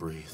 breathe.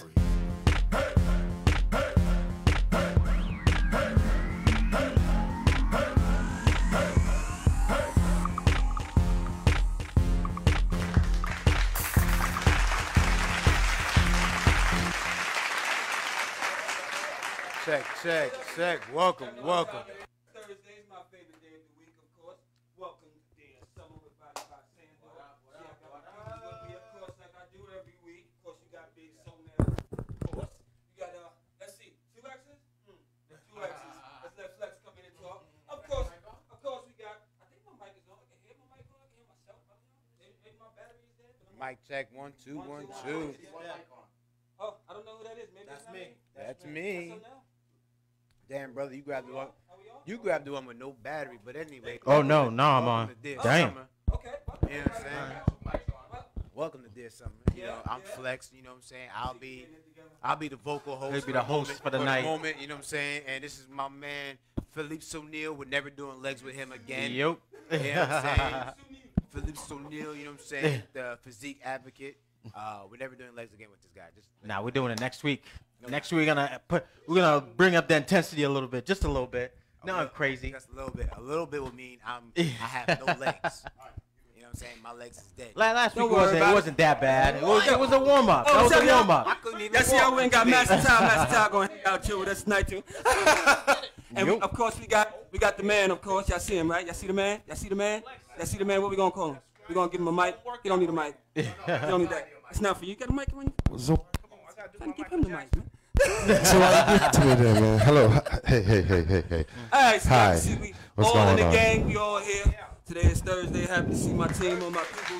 Check. Welcome. Thursday is my favorite day of the week, of course. Welcome to the summer with Body by Sandor. Yeah, I got my cookies with me, of course, like I do every week. Of course, you got Big Sonar, of course. You got, let's see, 2 X's? 2 X's. Let's let Flex come in and talk. Of course, we got, I think my mic is on. I can hear my mic on. I can hear myself. Maybe my battery is dead. Mic check, 1 2 1 2. Oh, I don't know who that is. Maybe That's it's me. not That's me. So now? Damn, brother, you grabbed the one. You grabbed the one with no battery, but anyway. Oh no, I'm on. Damn. Okay. You know what I'm saying? Welcome to Dear Summer. You know, I'm Flex. You know what I'm saying? I'll be the vocal host. He'll be the host for the night. Moment, you know what I'm saying? And this is my man Philippe O'Neal. We're never doing legs with him again. Yep. You know what I'm saying? Philippe O'Neal. You know what I'm saying? The physique advocate. We're never doing legs again with this guy. Nah, we're doing it next week. Next week we're gonna bring up the intensity a little bit, just a little bit. No, I'm crazy. Just a little bit. A little bit will mean I have no legs. You know what I'm saying? My legs is dead. Last week it wasn't that bad. It was a warm up. That was a warm up. I couldn't even. That's how we ain't got Master Ty gonna hang out here with us tonight too. And of course we got the man. Of course, y'all see him, right? Y'all see the man? What we gonna call him? We gonna give him a mic. He don't need a mic. He don't need that. It's not for you. You got a mic on you? So, Trying to give him the mic, man. so I give it to me then, man. Hello. Hey. All right, so Hi. see, we What's all going in the on? gang. We all here. Today is Thursday. Happy to see my team and my people.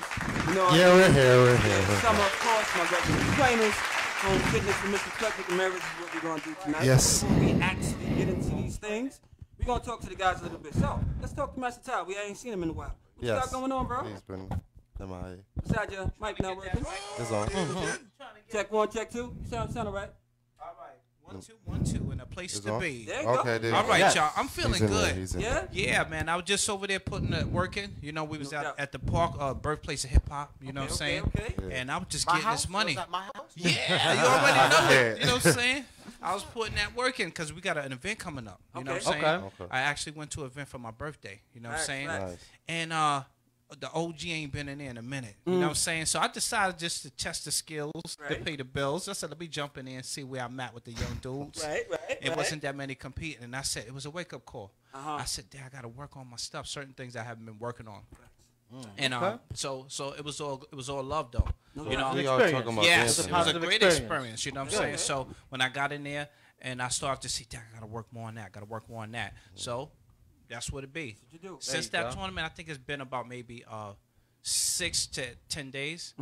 You know, Yeah, we're here. Summer, of course, my regular trainers. Home fitness for Mr. Frederick. Ramirez is what we're going to do tonight. Yes. Before we actually get into these things, we're going to talk to the guys a little bit. So, let's talk to Master Ty. We ain't seen him in a while. What you got going on, bro? He's been MIA. Besides your mic not working. It's on. Check 1, check 2. You sound all right. All right, 1 2 1 2, and a place It's to on? be. There you go. Okay, there you All go. right, Yes. y'all. I'm feeling He's in there, good. he's in Yeah? there. Yeah, man. I was just over there putting the work in. You know, we was No out doubt. at the park, birthplace of hip hop. You know what I'm saying? Okay. Yeah. And I was just My getting house? this money. Was that my house? Yeah, you already know it. You know what I'm saying? I was putting that work in because we got an event coming up. You know what I'm saying? Okay. Okay. I actually went to an event for my birthday. You know what I'm saying? Nice. Nice. And the OG ain't been in there in a minute. You know what I'm saying? So I decided just to test the skills, to Right. pay the bills. I said, let me jump in there and see where I'm at with the young dudes. Right. It wasn't that many competing. And I said, it was a wake-up call. Uh-huh. I said, Dad, I got to work on my stuff, certain things I haven't been working on. And so it was all love, though. You know, We all talking about yes, dancing. it was a Positive great experience. experience. You know what I'm saying? So when I got in there and I started to see, Dad, I got to work more on that. So that's what it be. What you do? Since you that go. tournament, I think it's been about maybe 6 to 10 days.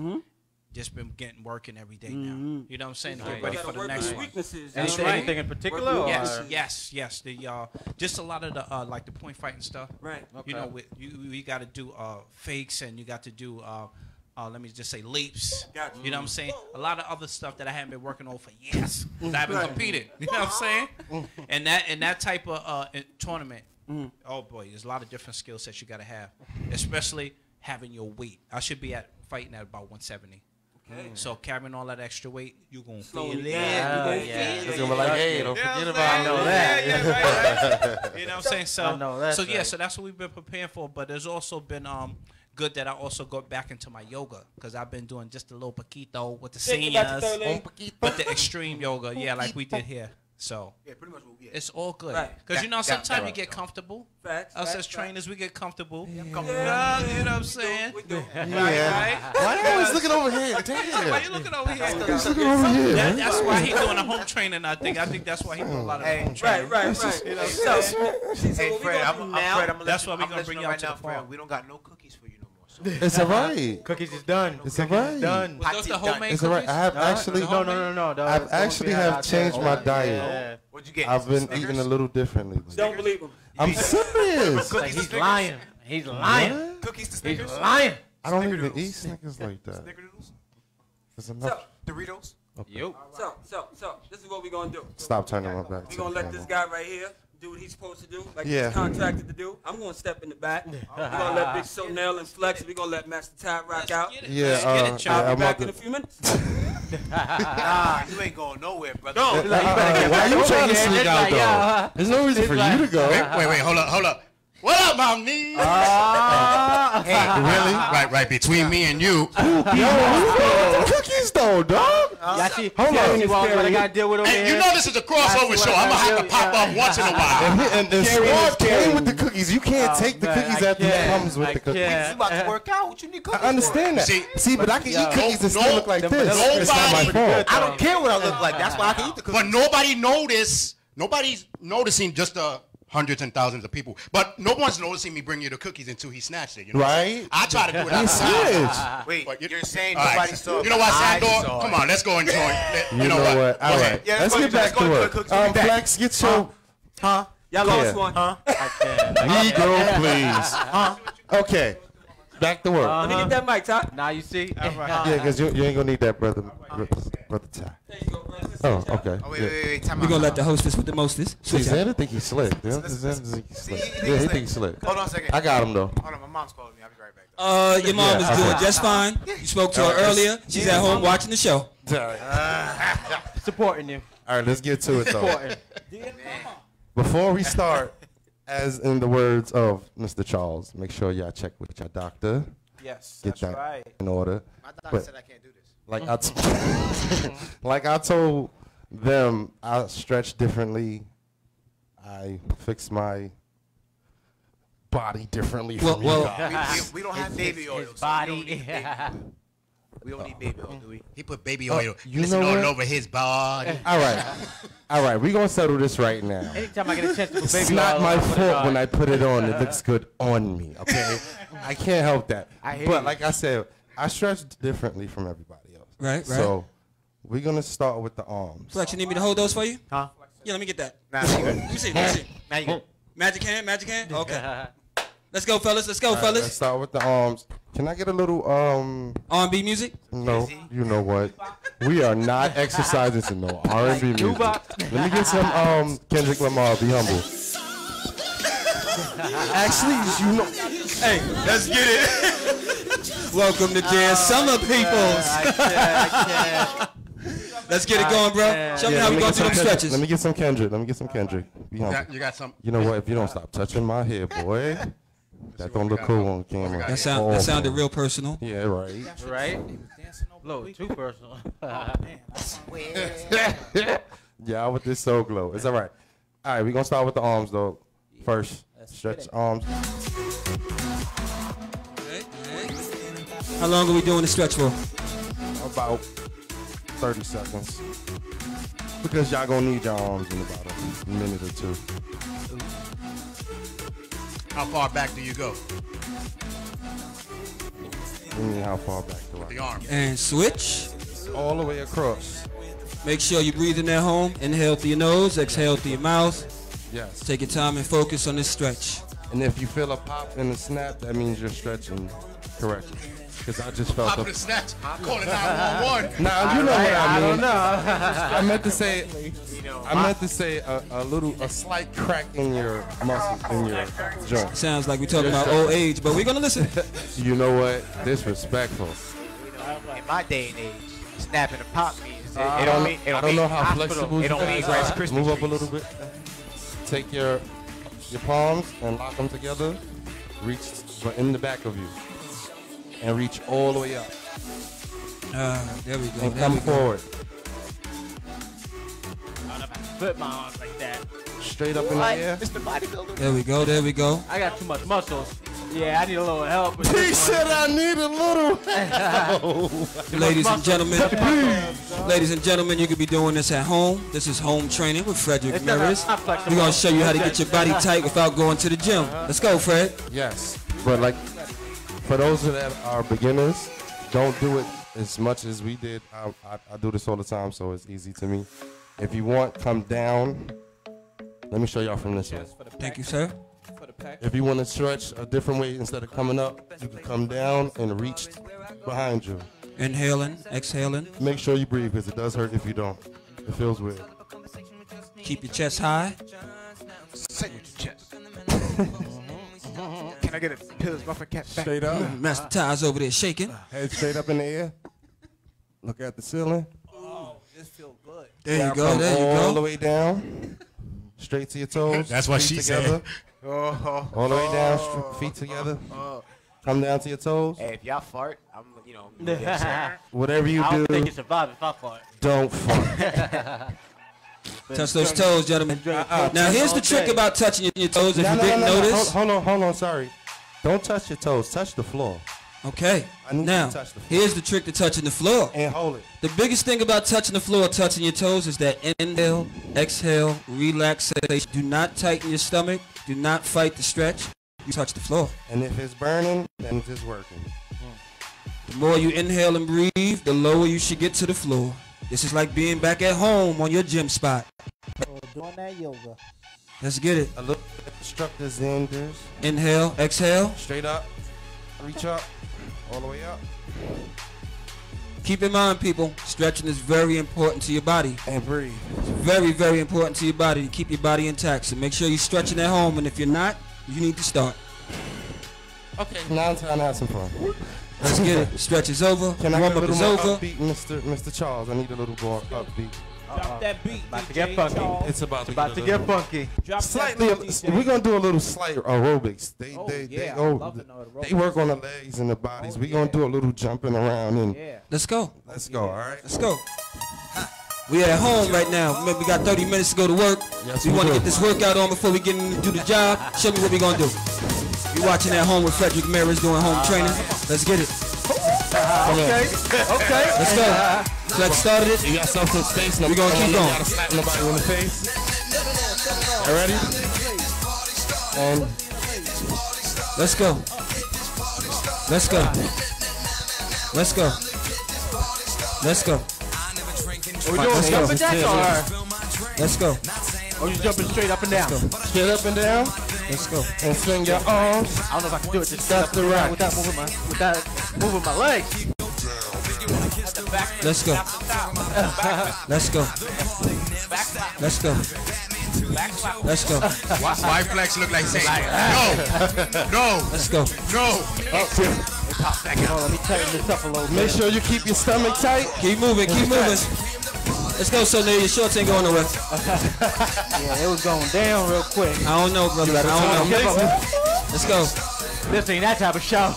Just been working every day now. You know what I'm saying? To get ready for the next one. Weaknesses. That's right. Anything in particular? Work or- Yes. The just a lot of the like the point fighting stuff. Right. You know, you got to do fakes and you got to do let me just say leaps. Gotcha. You know what I'm saying? A lot of other stuff that I haven't been working on for years. 'Cause I haven't competed. You know what I'm saying? And that type of tournament. Oh boy, there's a lot of different skill sets you got to have, especially having your weight. I should be fighting at about 170. Okay. So carrying all that extra weight, you gonna Slowing feel it. it down. It's gonna be like, hey, don't forget about I know that. Yeah, right. You know what I'm saying? So, I know that's so yeah, right. so that's what we've been preparing for. But there's also been good that I also got back into my yoga because I've been doing just a little poquito with the Think about the seniors, third leg. but the extreme yoga, yeah, like we did here. So Yeah, pretty much. Yeah. it's all good Right. because you know sometimes you right. get comfortable. Facts. Us facts, as trainers, we get comfortable. Yeah. You know what I'm saying? We do. Yeah. Why you always looking over here? Why Damn. you looking over here? He's looking over here, man. That's why he's doing a home training. I think that's why he doing a lot of home training. Right. You know what I'm So, saying? Hey, Fred, I'm Fred. I'm That's why we gonna bring you out right to now, the farm. Fred. We don't got no cookies for you no more. So. It's alright. Cookies is done. It's alright. Done. Was those the homemade It's alright. cookies? I have actually, No. I've actually have changed my diet. Yeah. What'd you get? I've been Snickers? eating a little differently. don't believe him. I'm serious. Like he's lying. He's lying. What? Cookies to He's Snickers. lying. I don't even Snickerdoodles. eat Snickers like that. Snickerdoodles. There's enough. Doritos. Yo. So, this is what we're gonna do. Stop turning my back. We're to gonna the let this camera. guy right here do what he's supposed to do, like Yeah. he's contracted to do. I'm gonna step in the back. We're gonna let Big Sonell and Flex. We're gonna let Master Ty rock out. Yeah, I'll be I'm back about in a to. few minutes. Nah, you ain't going nowhere, brother. Don't. Why you trying to sneak out though? There's no reason for you to go. Wait, hold up. What up, mommy? Hey, Really? Right. Between me and you. Yo, cookies though, dog. Y'all see, Hold y'all on. see what I gotta deal with over Hey, here? you know this is a crossover That's show. what I'm gonna have to I pop feel, up once in a while. And Squad came with the cookies. You can't take the man, cookies I after he can't. comes with I the cookies. can't. you about to work out? What you need cookies I understand that. See, but I can eat no, cookies and still no, look like the this. vanilla It's not my Nobody- fault. I don't care what I look like. That's why I can eat the cookies. But nobody's noticing just the hundreds and thousands of people. But no one's noticing me bring you the cookies until he snatched it. You know? Right? I try to do it You outside. snitch. Wait, But you're saying All right. nobody saw it. You know what, I Sandor? saw Come it. on, let's go and join. You know what? Go All ahead. right. Yeah, Let's get back to work. cookies. We'll be back. Flex, get your Huh? Y'all lost Yeah. one. Huh? Negro, please. Okay. Back to work. Let me get that mic, Ty. Now you see. Yeah, because you ain't gonna need that, brother Ty. There you go, bro. Oh, okay. Oh, wait, Yeah. wait. Time We're out. gonna let the hostess with the mostest. See, Switch out. Xander think he's slick. Xander think he's slick. Yeah, he think he's slick. Hold on a second. I got him though. Hold on, my mom's calling me. I'll be right back. Your mom is Yeah, doing okay. just fine. You spoke to her earlier. She's at home watching the show. All right. Supporting you. All right, let's get to it though. Supporting. Before we start, as in the words of Mr. Charles, make sure y'all check with your doctor. Yes, Get that's that right. in order. My doctor But- said I can't do this. Like I told them, I stretch differently. I fix my body differently from you Well, guys. We don't have baby oil. His so we body. don't need baby oil. We don't need baby oil, do we? He put baby oil you listen know all what? over his body. All right, we're gonna settle this right now. Anytime I get a chance to put baby It's not oil my on, I put it fault on. when I put it on. It looks good on me. Okay, I can't help that. I hear But you. like I said, I stretch differently from everybody else. Right. So we're gonna start with the arms. Flex, you need me to hold those for you? Huh? Yeah, let me get that. Nah, you good. Let me see. Let me see. Now you good. Magic hand. Okay. Let's go, fellas. Let's go, All right, let's fellas. start with the arms. Can I get a little R&B music. No, you know what? We are not exercising to no R&B music. Let me get some Kendrick Lamar. Be humble. Actually, you know. Hey, let's get it. Welcome to Dance Summer, peoples. I Let's get it going, bro. Show me Yeah, how let we me go get through some them Kendrick. stretches. Let me get some Kendrick. Be humble. You got some. You know what? If you don't stop touching my hair, boy, that don't look cool on camera. That sounded real personal. Yeah, right. Right? Little too personal. Yeah, with this soul glow. It's all right. All right, we're going to start with the arms, though. First, stretch arms. How long are we doing the stretch for? About 30 seconds. Because y'all going to need your arms in about a minute or two. How far back do you go? I mean, how far back do The I? arm. And switch. All the way across. Make sure you breathe in at home. Inhale through your nose. Exhale through your mouth. Yes. Take your time and focus on this stretch. And if you feel a pop and a snap, that means you're stretching correctly. Because I just felt Pop a... the snatch. Calling 911. Nah, you know what I mean. don't know. I meant to say... a slight crack in your muscle, in your joint. Sounds like we're talking about old age, but we're gonna listen. You know what? Disrespectful. In my day and age, snapping a pop means it I don't don't, mean it I don't don't mean know how hospital. flexible It you don't mean guys Rice are. Krispie Move up a treats. little bit. Take your palms and lock them together. Reach in the back of you. And reach all the way up. There we go. And There come we go. forward. Put my arms like that. Straight up in the air. Mr. Bodybuilder. There we go. There we go. I got too much muscles. Yeah, I need a little help. with He this one. said I need a little. Ladies and gentlemen, you could be doing this at home. This is home training with Frederick It's not Ramirez. flexible. We're gonna show you how to get your body tight without going to the gym. Let's go, Fred. Yes. But like, for those that are beginners, don't do it as much as we did. I do this all the time, so it's easy to me. If you want, come down. Let me show y'all from this way. Thank you, sir. If you want to stretch a different way, instead of coming up, you can come down and reach behind you. Inhaling, exhaling. Make sure you breathe, because it does hurt if you don't. It feels weird. Keep your chest high. Can I get a Pills Muffin Cap back? Straight up. Master Ty's over there shaking. Head straight up in the air. Look at the ceiling. Oh, this feels good. There you go. Come There you all the go. way down. Straight to your toes. That's what feet she together. said. All the way down, feet together. Come down to your toes. Hey, if y'all fart, I'm gonna get upset. Whatever you I don't think you do, survive if I fart. don't fart. Touch those toes, gentlemen. Now, here's the trick about touching your toes. If No, you no, didn't no, no. notice. Hold on, sorry. Don't touch your toes. Touch the floor. Okay. I need you Now, to touch the floor. here's the trick to touching the floor. And hold it. The biggest thing about touching the floor, touching your toes, is that inhale, exhale, relaxation. Do not tighten your stomach. Do not fight the stretch. You touch the floor. And if it's burning, then it's working. The more you inhale and breathe, the lower you should get to the floor. This is like being back at home on your gym spot. Doing that yoga. Let's get it. A little instructors in there. Inhale, exhale. Straight up. Reach up. All the way up. Keep in mind, people, stretching is very important to your body. And breathe. It's very, very important to your body to keep your body intact. So make sure you're stretching at home, and if you're not, you need to start. Okay. Now I'm trying to have some fun. Let's get it. Stretch is over. Can I get a Warm up little is more over. upbeat, Mr. Charles? I need a little more upbeat. Drop that beat. About to DJ get funky. Charles. It's about to Get funky. Drop Slightly, that beat, DJ. we're gonna do a little slight aerobics. Oh, They yeah, I go, love to know the they work on the legs and the bodies. We're gonna do a little jumping around and Yeah. Let's go. let's go. All right. Let's go. We at home right now. We got 30 minutes to go to work. Yes, we we want to do. get this workout on before we get in to do the job. Show me what we gonna do. You watching at home with Frederick Ramirez doing home training. Let's get it. Okay. Let's go. Flex started it. You got something space. We gonna keep going. Gotta slap nobody in the face. All ready? And Let's go. Let's go. Let's go. Let's go. We doing Let's go. jumping jacks or Let's go. you jumping straight up and down? straight up and down. Let's go. And swing your arms. I don't know if I can do it just straight up and down without moving my legs. Let's go. Let's go. Let's go. Let's go. Why Flex look like saying no, Let's go. no? Let me tighten this up a little Make bit. sure you keep your stomach tight. Keep moving. Keep moving. Let's go, so your shorts ain't going nowhere. Yeah, it was going down real quick. I don't know, brother. I don't know. Let's go. This ain't that type of show.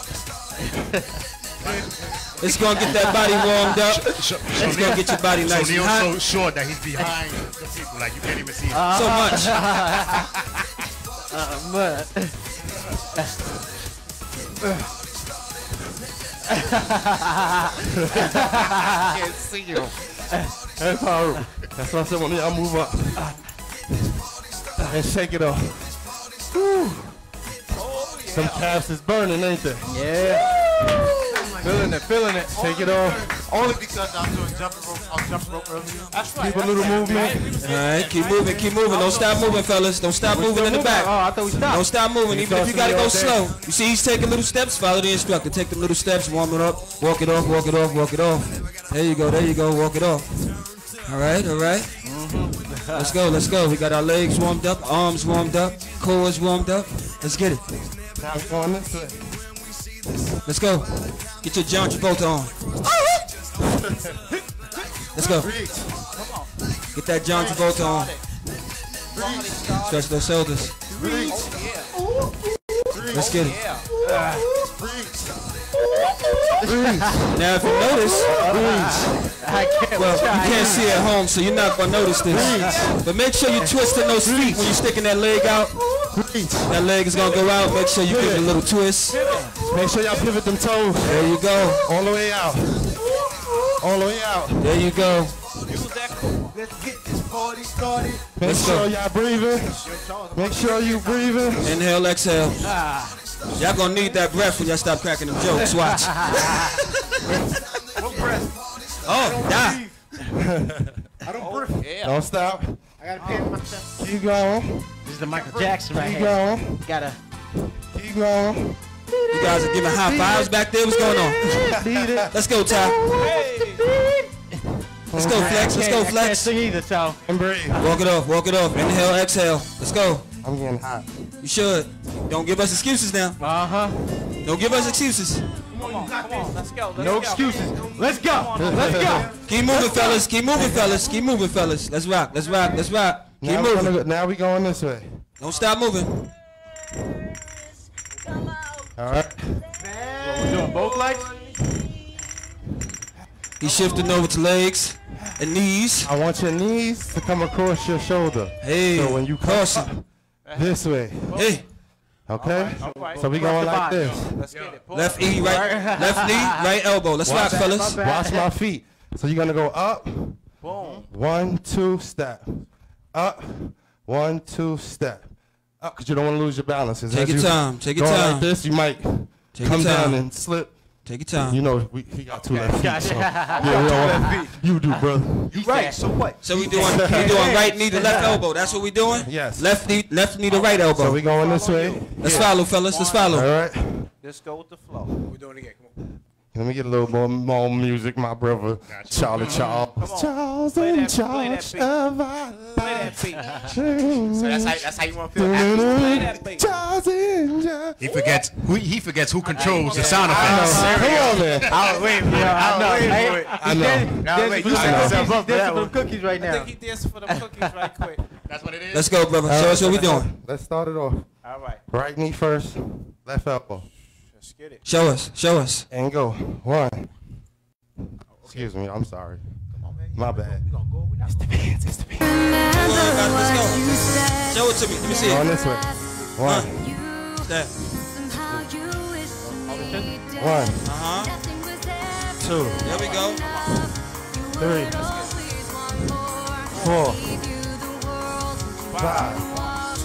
It's gonna get that body warmed up. It's gonna get your body nice So and Neil's hot. so short that he's behind the people, like you can't even see him. So much. Can't see you. That's hard. That's what I said when y'all move up. And shake it off. Whew. Some calves is burning, ain't they? Yeah. Feeling it. Take it off. Only because I'm doing jumping rope earlier. That's right. Keep a little movement. All right, keep moving, keep moving. Don't stop moving, fellas. Don't stop moving in the back. Oh, I thought we stopped. Don't stop moving, even if you gotta go all day. slow. You see, he's taking little steps. Follow the instructor. Take them little steps, warm it up, walk it off, walk it off, walk it off. There you go, walk it off. All right, all right. Let's go, let's go. We got our legs warmed up, arms warmed up, cores warmed up. Let's get it. Now we're going this way. Let's go. Get your John Travolta on. Let's go. Get that John Travolta on. Stretch those shoulders. Let's get it. Now, if you notice, well, you can't see at home, so you're not gonna notice this. But make sure you're twisting those feet when you're sticking that leg out. That leg is gonna go out. Make sure you give it a little twist. Make sure y'all pivot them toes. There you go. All the way out. All the way out. There you go. Let's get this party started. Make Let's sure go. y'all breathing. Make sure you breathing. Inhale, exhale. Y'all gonna need that breath when y'all stop cracking them jokes. Watch. Oh, die. I don't breathe. Don't stop. I gotta pay myself. Keep going. This is the Michael Jackson right Keep here. going. Gotta. Keep going. You guys are giving high fives back there. What's going on? Beat it. Let's go, Ty. Let's go, Flex. Let's go, I can't Flex. sing either, so. And breathe. Walk it off. Walk it off. Inhale, exhale. Let's go. I'm getting hot. You should. Don't give us excuses now. Don't give us excuses. Come on, let's go. No excuses. Let's go. Let's go. Keep moving, fellas. Keep moving, fellas. Keep moving, fellas. Let's rock. Let's rock. Let's rock. Keep moving. Now we going this way. Don't stop moving. All right. We're doing both legs. He's shifting over to legs and knees. I want your knees to come across your shoulder. Hey, So when you cross this way. Hey, Okay? All right. So we going like this. Let's get it. Pull left knee, left knee, right elbow. Let's rock, fellas. Watch my feet. So you're gonna go up. Boom. 1, 2, step. Up. 1, 2, step. Up, because you don't want to lose your balance. Take your time. Take your going time. like this, you might Take your come down time. and slip. Take your time. You know, he got 2 left feet. So, yeah, we don't want, you do, brother. You right, so what? So we doing right knee to left elbow. That's what we doing? Yes. Left knee to right elbow. So we going this way. Let's follow, fellas. Let's All follow. right. Let's go with the flow. We're doing it again. Come on. Let me get a little more music, my brother. Charlie Charles. Charles Play in that charge beat. of our Play that beat. So that's how you want to feel. Play that beat. Charles in charge. He forgets who controls the sound Come effects. on, man. I was waiting for it. I was waiting for it. I know. Wait, He's you set yourself up for that dancing for one. the cookies right I now. think he dancing for the cookies right quick. That's what it is. Let's go, brother. Show us what we doing. Let's start it off. All right. Right knee first, left elbow, Let's get it. Show us. Show us. and go. 1. Excuse me, I'm sorry. My bad. We gonna go. We not gonna Let's go. Show it to me. Let me see Going it. this way. 1. Step. 1, 2, There we go. 3, 4, 5,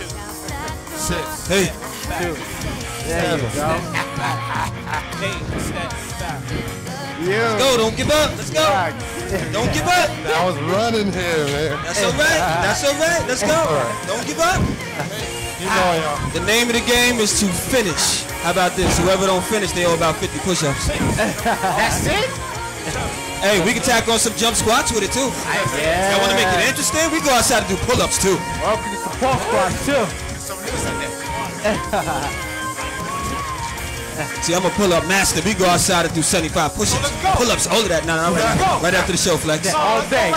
6, Hey. 7. Let's go. Don't give up. Let's go. Don't give up. I was running here, man. That's all right. That's all right. Let's go. Don't give up. You know, y'all. The name of the game is to finish. How about this? Whoever don't finish, they owe about 50 push-ups. That's it? Hey, we can tack on some jump squats with it too. Y'all want to make it interesting? We go outside and do pull-ups too. Welcome to support squats too. See, I'm a pull-up master. We go outside and do 75 push-ups. Pull-ups, all of that. No, right after the show, Flex. All day.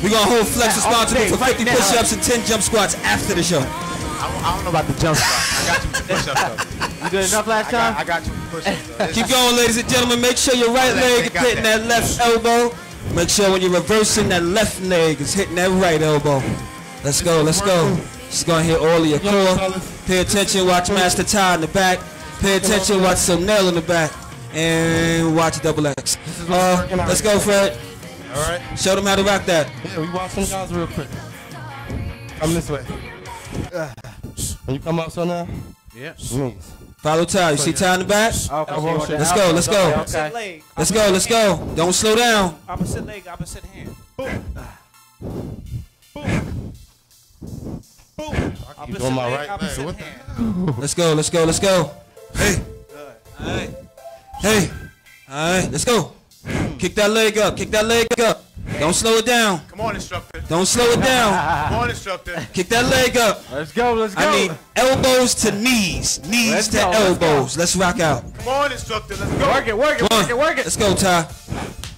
We're going to hold Flex responsible for right 50 now. push-ups and 10 jump squats after the show. I don't know about the jump spot. I got you with the push-ups though. You did enough last time? I got you with the push-ups though. Keep going, ladies and gentlemen. Make sure your right leg is hitting that left elbow. Make sure when you're reversing, that left leg is hitting that right elbow. Let's go, let's go. Just gonna hit all of your core. Pay attention, watch Master Ty in the back. Pay attention, watch Sonell in the back. And watch Double X. Let's go, Fred. All right. Show them how to rock that. Yeah, we watch some guys real quick. Come this way. When you come up, so now. Yeah. Knees. Follow Ty. You see Ty in the back? Okay. Let's go, let's go. Opposite leg. Let's go, let's go. Don't slow down. Opposite leg, opposite hand. Boom. Boom. You Opposite doing my leg, right opposite leg. What the? hand. Let's go, let's go, let's go. Hey. Alright. Hey. Alright, let's go. Kick that leg up, kick that leg up. Don't slow it down. Come on, instructor. Don't slow it down. Come on, instructor. Kick that leg up. Let's go, let's go. I need elbows to knees. Knees Let's to go, let's elbows. Let's rock out. Come on, instructor. Let's go. Work it, work it, Come work it, on. work it. Let's go, Ty.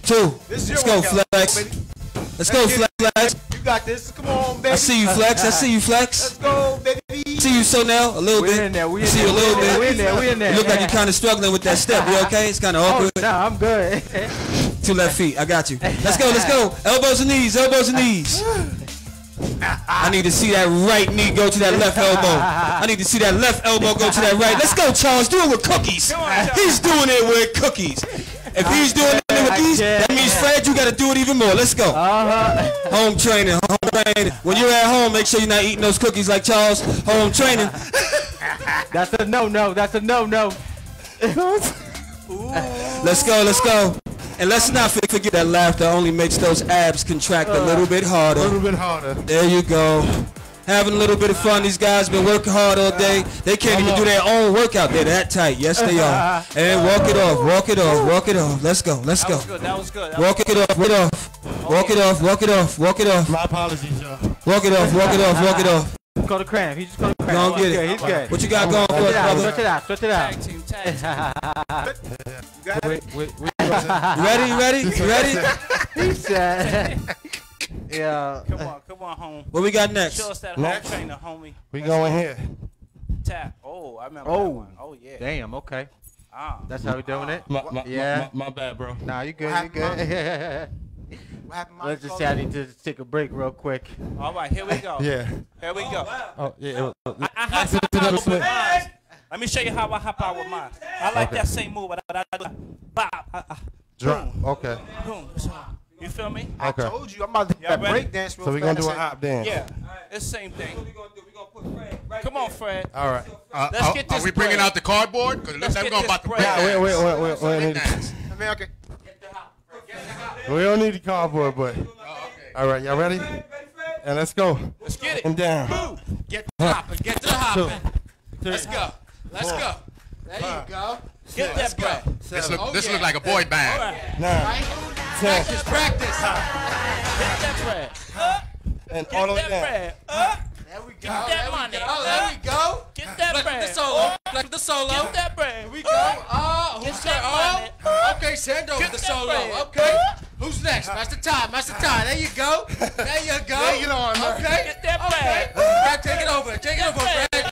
2. This is Let's your go, workout, Flex. baby. Let's go, Flex. You got this. Come on, baby. I see you, Flex. I see you, Flex. Let's go, baby. See you, Sonell. A little We bit. in there, we I in see there. you a little We bit. in there, we in there. You look like you're kind of struggling with that step. You okay? It's kind of Oh, awkward. nah, I'm good. 2 left feet. I got you. Let's go. Let's go. Elbows and knees. Elbows and knees. I need to see that right knee go to that left elbow. I need to see that left elbow go to that right. Let's go, Charles. Do it with cookies. He's doing it with cookies. If he's doing it with these, that means, Fred, you got to do it even more. Let's go. Home training. Home training. When you're at home, make sure you're not eating those cookies like Charles. Home training. That's a no-no, that's a no-no. Let's go. Let's go. And let's not forget that laughter only makes those abs contract a little bit harder. A little bit harder. There you go. Having a little bit of fun. These guys been working hard all day. They can't even do their own workout. They're that tight. Yes, they are. And walk it off. Walk it off. Walk it off. Let's go. Let's go. That was good. Walk it off. Walk it off. Walk it off. Walk it off. Walk it off. My apologies, y'all. Walk it off. Walk it off. Walk it off. just called a cramp. He just called a cramp. Go on, get it. He's good. What you got going for us, brother? Stretch it out. Stretch it out. Tag team, tag team. You ready? He said. Yeah. Come on, home. What we got next? Show us that Next. home trainer, homie. We going here. Tap. Oh, I remember that one. Oh, yeah. Damn. Okay. Ah. That's how we doing it. My bad, bro. Nah, you good. You good. What happened, Let's just say I need to take a break real quick. All right, here we go. Yeah. Here we go. Oh, yeah. I hop out with mine. Let me show you how I hop out with mine. I like that same move, but I do bop. Drop. Okay. Boom. You feel me? Okay. I told you, I'm about to do that Y'all ready? break dance real So we're going to do a fast. hop dance. Yeah. It's the same thing. What we gonna do? We gonna put Fred right Come on, Fred. All right. Let's get this Are we bringing bread. out the cardboard? Because it looks Let's like get we're this about to bread. break Wait. dance. Need Dance. I mean, okay. we don't need the cardboard, but. All right, y'all ready? And let's go. Let's get it. And down. Get to the hopping. Get to the hopping. Let's go. Let's go. There you go. Get that bread. This looks like a boy band. All right. 9, 10, Just practice. Get that bread. and all the way Get that down. bread. There we go. Get that money. There we go. Get that Flex the bread. solo. Flex the solo. Get that bread. Here we go. Oh, Get who's that that? Okay, Sandor with Get the that solo. bread. Okay. Who's next? Master Ty. There you go. There you go. Take it on, man. Okay. Get that Okay. bread. Fred, take it over. Take it over, Fred. There you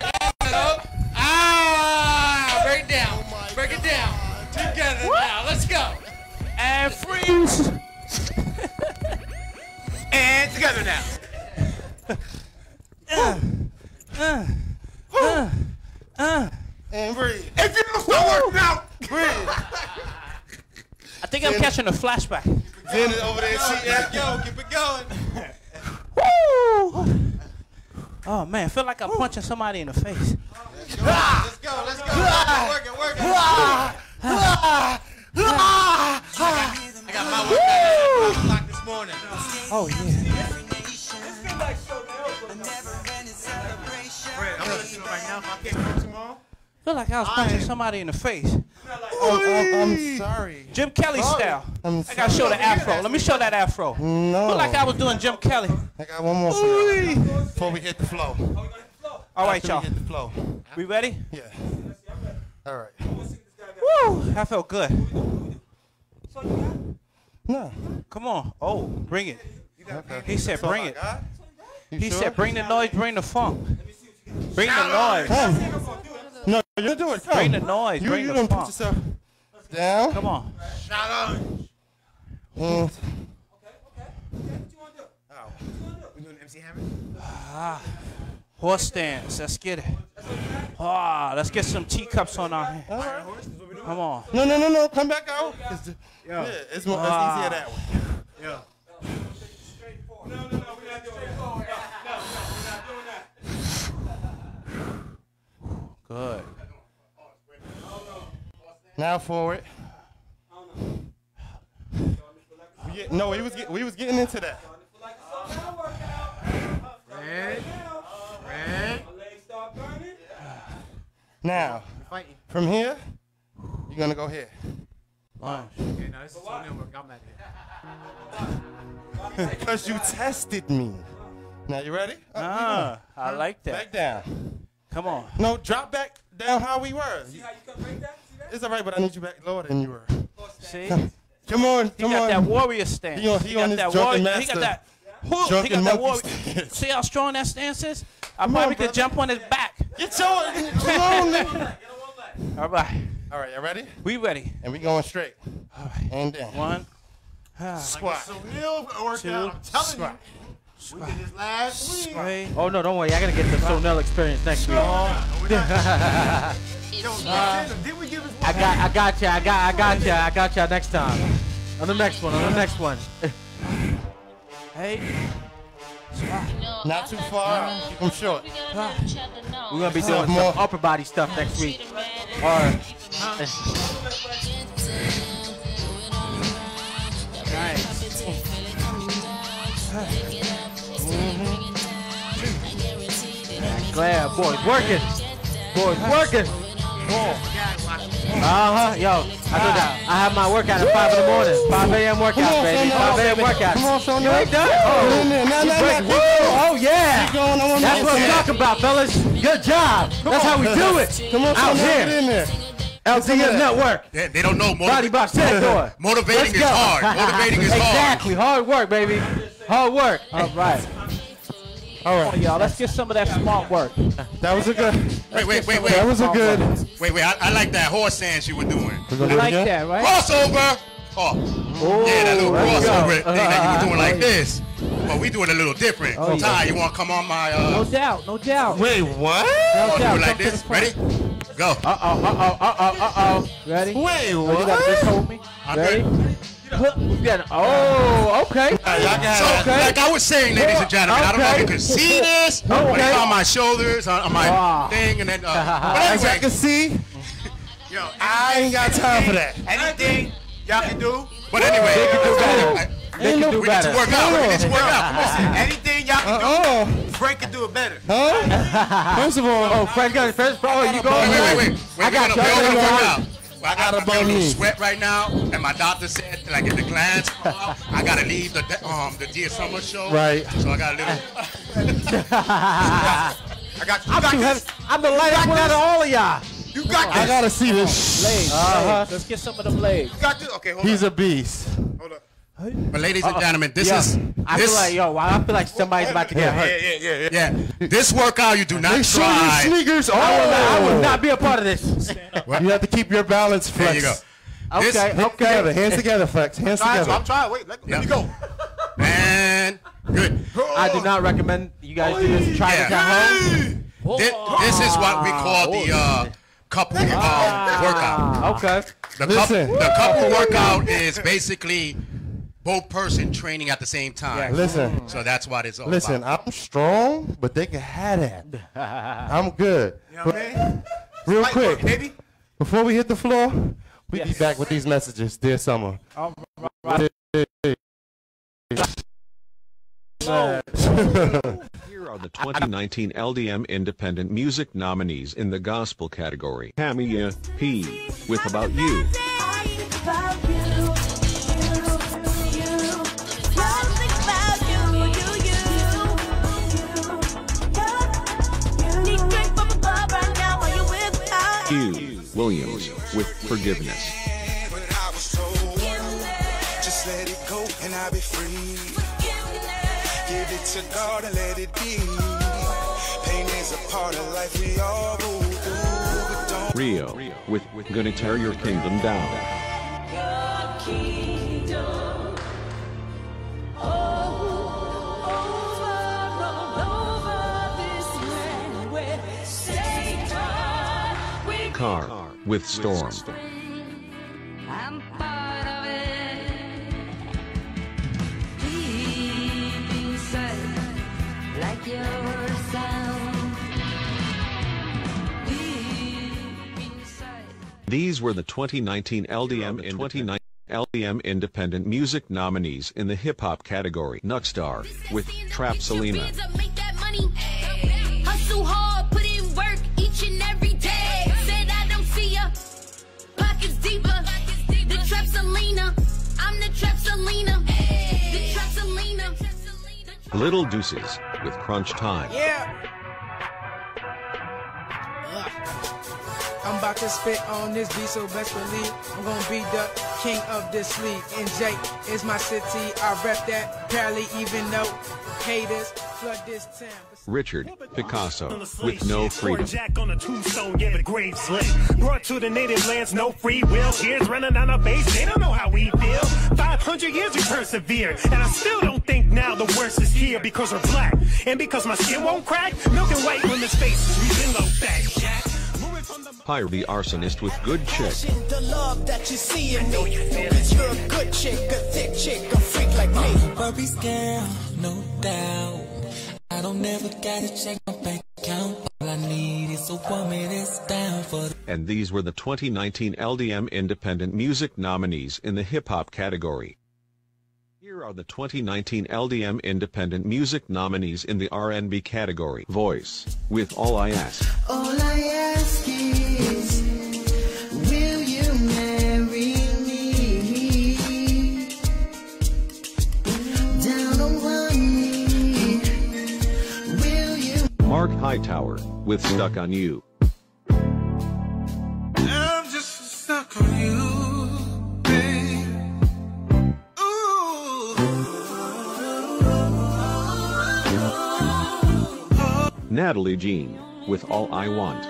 go. Ah, break it down. Break it down. Together now. Let's go. And freeze. And together now. And breathe. If you don't start working out, I think I'm catching a flashback. Zen is over there. Yo, keep it going. Woo! Oh man, I feel like I'm punching somebody in the face. Let's go. Working. I got my workout locked this morning. Oh yeah. I'm gonna do it right now. If I can't work tomorrow. Feel like I was punching somebody in the face. I'm sorry. Jim Kelly style. I gotta show the afro. Let me show that afro. No. Feel like I was doing Jim Kelly. I got one more for you before we hit the flow. All right, y'all. Hit the flow. We ready? Yeah. All right. Woo! That felt good. No. Come on. Oh, bring it. Okay. He said, bring it. You He sure? said, bring the noise, bring the funk. Bring the noise. Come. No, you do it. Come. Bring the noise, You, bring you the done put funk. yourself down. Come on. And We doing MC Hammer? Horse stance. Let's get it. Let's get some teacups on our hand. all right. Come on. No. Come back out. Yeah, it's more. It's easier that way. Yeah. No, we're not doing that. No, we're not doing that. Good. Now forward. No, we was getting into that. Red. My legs start burning. Now, Fighting. from here, you're gonna go here. Lunge. Okay, now this is so new work. I'm at it. Because you tested me. Now you ready? I like Back that. down. Come on. No, drop back down how we were. See how you can break that? See that? It's all right, but I need you back lower than you were. See? Come on, He come got that on. warrior stance. He on got his that drunken warrior. He master. got that. He Drunken got that monkey warrior. stance. See how strong that stance is? I Come on, probably could brother. jump on his back. Get your, come on, nigga. All right. All right, you ready? We ready. And we going straight. All right. And down. One. Squat. So Neil worked out. I'm telling Squat. you. We did this last week. Three. Oh no, don't worry. I gotta get the Sonel experience next week. Did we give his I got you next time. On the next one. Hey. Not too far. Keep them short. We're gonna be doing more. some upper body stuff next week. Or glad boys working. Yo, I have my workout at 5 in the morning. 5 a.m. workout, baby. 5 a.m. workout. Come on, son. You ain't done? Oh, yeah. That's what I'm talking about, fellas. Good job. That's how we do it. Come on, out son. here. Get in there. LDMNetwork. They don't know. Body box Sandor. Motivating is hard. Motivating is hard. Exactly. Hard work, baby. Hard work. All right. All right. Come on, y'all. Let's get some of that smart work. That was a good. Wait. That was a good. Wait. I like that horse dance you were doing. We're gonna I do it like again? that, right? Crossover. Oh. Yeah, that little crossover thing that you were doing like this. But we doing it a little different. Oh, yeah. Ty, you want to come on my... No doubt. No doubt. Wait, what? No do doubt. it like Come to this. the front. Ready? Go. Ready? Wait, Oh, what? you gotta just hold me. I'm Ready? good. Oh, okay. So, like I was saying, ladies and gentlemen, I don't know if you can see this, but it's on my shoulders, on my thing, and then... but As I anyway, can see, yo, I ain't got time for that. Anything y'all can do? but anyway, They can do better. They can do we need better. to work out. We need to work out. Come on. Anything y'all can do? Frank can do it better. Huh? First of all, Oh, Fred got it first. Oh, you go. Wait. I got We're gonna work out. you. Well, I got a little sweat right now, and my doctor said, like, if the glands come out, I gotta leave the Dear Summer show. Right. So I got a little. I got. I'm too heavy. I'm the lightest one out of all of y'all. You got I this. gotta see this. Legs. Let's get some of them legs. You got this. Okay, hold He's on. a beast. Hold on. But ladies and gentlemen, this Yo, is. I This, feel like somebody's about to get hurt. yeah. This workout you do not Make sure your try. sneakers. I will not be a part of this. You have to keep your balance, There Flex. you go. Okay, Hands together. Hands together, Flex. Hands together. I'm trying. Wait, let me go. And good. I do not recommend you guys do this. Try this at home. This is what we call the couple workout. Okay. The couple workout is basically both person training at the same time. Listen. So that's what it's all Listen, about. I'm strong, but they can have that. I'm good. You know what I mean? Real Light quick, work, baby. before we hit the floor, we be back with these messages, dear Summer. Here are the 2019 LDM Independent Music nominees in the Gospel category. Hamia P. with About You. Hugh Williams with Forgiveness. Just let it go and I'll be free. Give it to God and let it be. Pain is a part of life we all go through, but don't. Rio with Gonna Tear Your Kingdom Down. Car with Storm. I'm part of it. Deep inside, like your sound. Deep inside. These were the 2019 LDM Independent Music nominees in the Hip Hop category. Nuckstar with Trap Selena. Hustle hard, put in work each and every day. Said I don't see ya. Pockets deeper. The Trap Selena. I'm the Trap Selena. The Trap Selena. Little Deuces with Crunch Time. Yeah. I'm about to spit on this beat, so best believe I'm gonna be the king of this league. And Jake is my city, I rep that, barely even know haters flood this town. Richard Picasso with No Freedom. Jack on a tombstone, yeah, the grave slit. Brought to the native lands, no free will. Kids running down a base, they don't know how we feel. 500 years we persevere, and I still don't think now the worst is here because we're black. And because my skin won't crack, milk and white women's faces, we've been low back, Jack. Pyre the Arsonist with Good Chick. The love that you see in me, cause you're a good chick, a thick chick, a freak like me. Barbie's girl, no doubt. I don't ever gotta check my bank account. All I need is a woman that's down for the. And these were the 2019 LDM Independent Music nominees in the Hip Hop category. Here are the 2019 LDM Independent Music nominees in the R&B category. Voice with All I Ask. All I ask is with Stuck on You. I'm just stuck on you, babe. Natalie Jean with All I Want.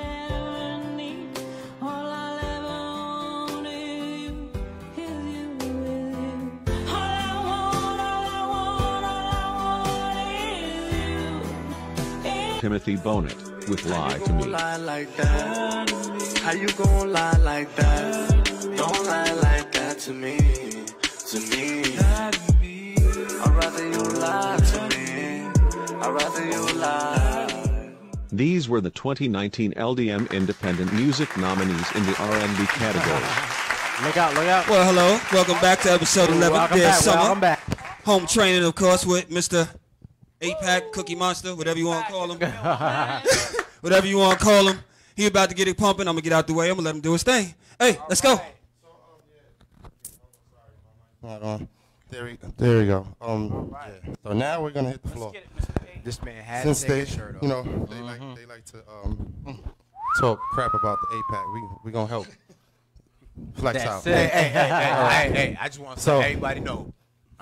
Timothy Bonnet with Lie to Me. Lie like that. How you gonna lie like that? Don't lie like that to me. To me. I'd rather you lie to me. I'd rather you lie. These were the 2019 LDM Independent Music nominees in the R&B category. Look out, look out. Well, hello. Welcome back to episode 11. Welcome Dear back, Summer. welcome back. Home training, of course, with Mr. 8-Pack, Cookie Monster, whatever you want to call him. Whatever you want to call him. He about to get it pumping. I'm going to get out the way. I'm going to let him do his thing. Hey, let's go. Hold on. There we go. Yeah. So now we're gonna hit the floor. This man has Since to take they, his shirt off. you know, they like to talk crap about the 8-Pack. We gonna help flex That's out. it. Hey, I just want to let everybody know.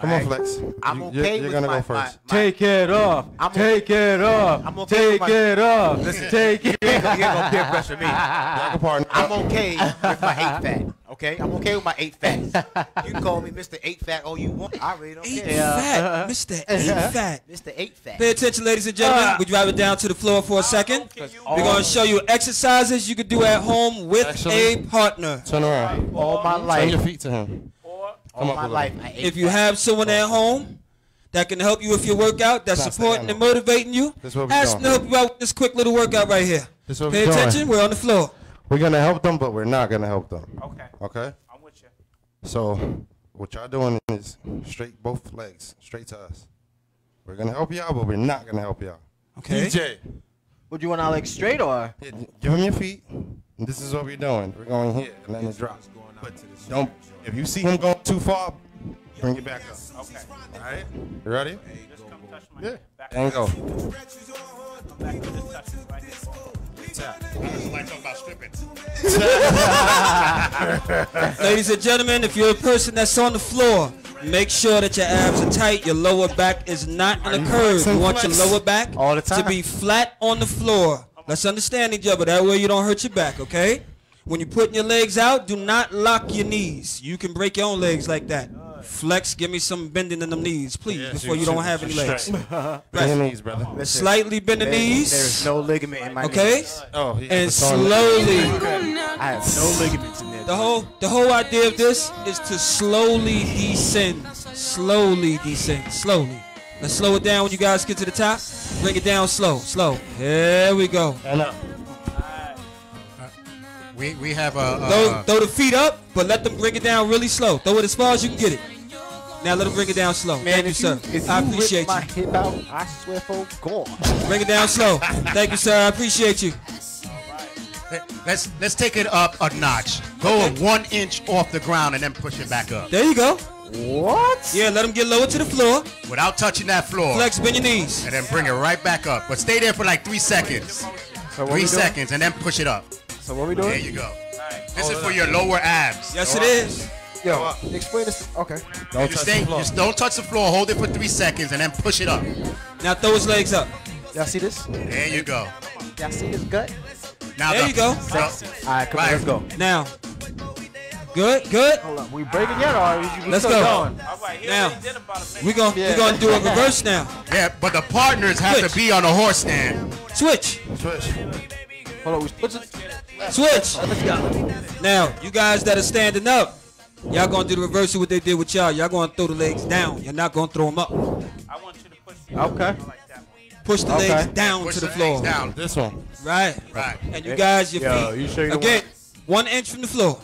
Come on, Flex. I'm okay You're with gonna my, go first. Take it off. Take it off. I'm okay Take it off. Listen, Take it. You ain't gonna peer pressure me. Partner. I'm okay with my 8-Fat. Okay, I'm okay with my 8-Fat. You can call me Mr. 8-Fat all you want. I really don't care. 8-Fat. Mr. 8-Fat. Mr. 8-Fat. Pay attention, ladies and gentlemen. We drive it down to the floor for a second. We're going to show you exercises you can do at home with a partner. Turn around. All my life. Turn your feet to him. All my life. If you have someone at home that can help you with your workout, that's supporting and motivating you, ask them to help you out with this quick little workout right here. Pay attention. We're on the floor. We're gonna help them, but we're not gonna help them. Okay. Okay. I'm with you. So what y'all doing is straight, both legs straight to us. We're gonna help y'all, but we're not gonna help y'all. Okay. DJ. Would you want our legs straight or? Yeah, give him your feet. And this is what we're doing. We're going here and letting it drop. But don't. If you see him going too far, bring it back up. Okay. All right. You ready? Just come touch my back. And go. Back to the touch right here. Like talking about stripping. Ladies and gentlemen, if you're a person that's on the floor, make sure that your abs are tight. Your lower back is not in a curve. You want your lower back all the time to be flat on the floor. Let's understand each other. That way you don't hurt your back, okay? When you're putting your legs out, do not lock your knees. You can break your own legs like that. Flex, give me some bending in them knees, please, before you don't have any legs. Bend your knees, brother. Listen, Slightly bend the knees. There's no ligament in my okay? knees. Oh, and slowly. I have no ligaments in there. The whole idea of this is to slowly descend. Slowly descend. Slowly. Let's slow it down when you guys get to the top. Bring it down slow. Slow. Here we go. And up. We have a throw the feet up, but let them bring it down really slow. Throw it as far as you can get it. Now let them bring it down slow. Man, Thank you, sir. I appreciate my you. hip out, I swear for God. Bring it down slow. Thank you, sir. I appreciate you. Let's take it up a notch. Go 1 inch off the ground and then push it back up. There you go. What? Yeah, let them get lower to the floor. Without touching that floor. Flex, bend your knees. And then bring it right back up. But stay there for like 3 seconds. So 3 seconds and then push it up. So what we doing? There you go. This is for your lower abs. Yes, it is. Yo, explain this. Okay. Just don't touch the floor. Hold it for 3 seconds and then push it up. Now throw his legs up. Y'all see this? There you go. Y'all see his gut? Now there you go. All right, come on, let's go. Now. Good, good. Hold up. We breaking yet, or are we let's still go. going? Now, we're gonna do a reverse now. Yeah, but the partners have to be on a horse stand. Switch. Hold on, we switch it. Switch. Let's go. Now, you guys that are standing up, y'all gonna do the reverse of what they did with y'all. Y'all gonna throw the legs down. You're not gonna throw them up. I want you to push the okay. Push the legs down Push to the the floor. legs down. This one. Right. Right. And you guys, your Yo, feet. you sure you don't Again, 1 inch from the floor.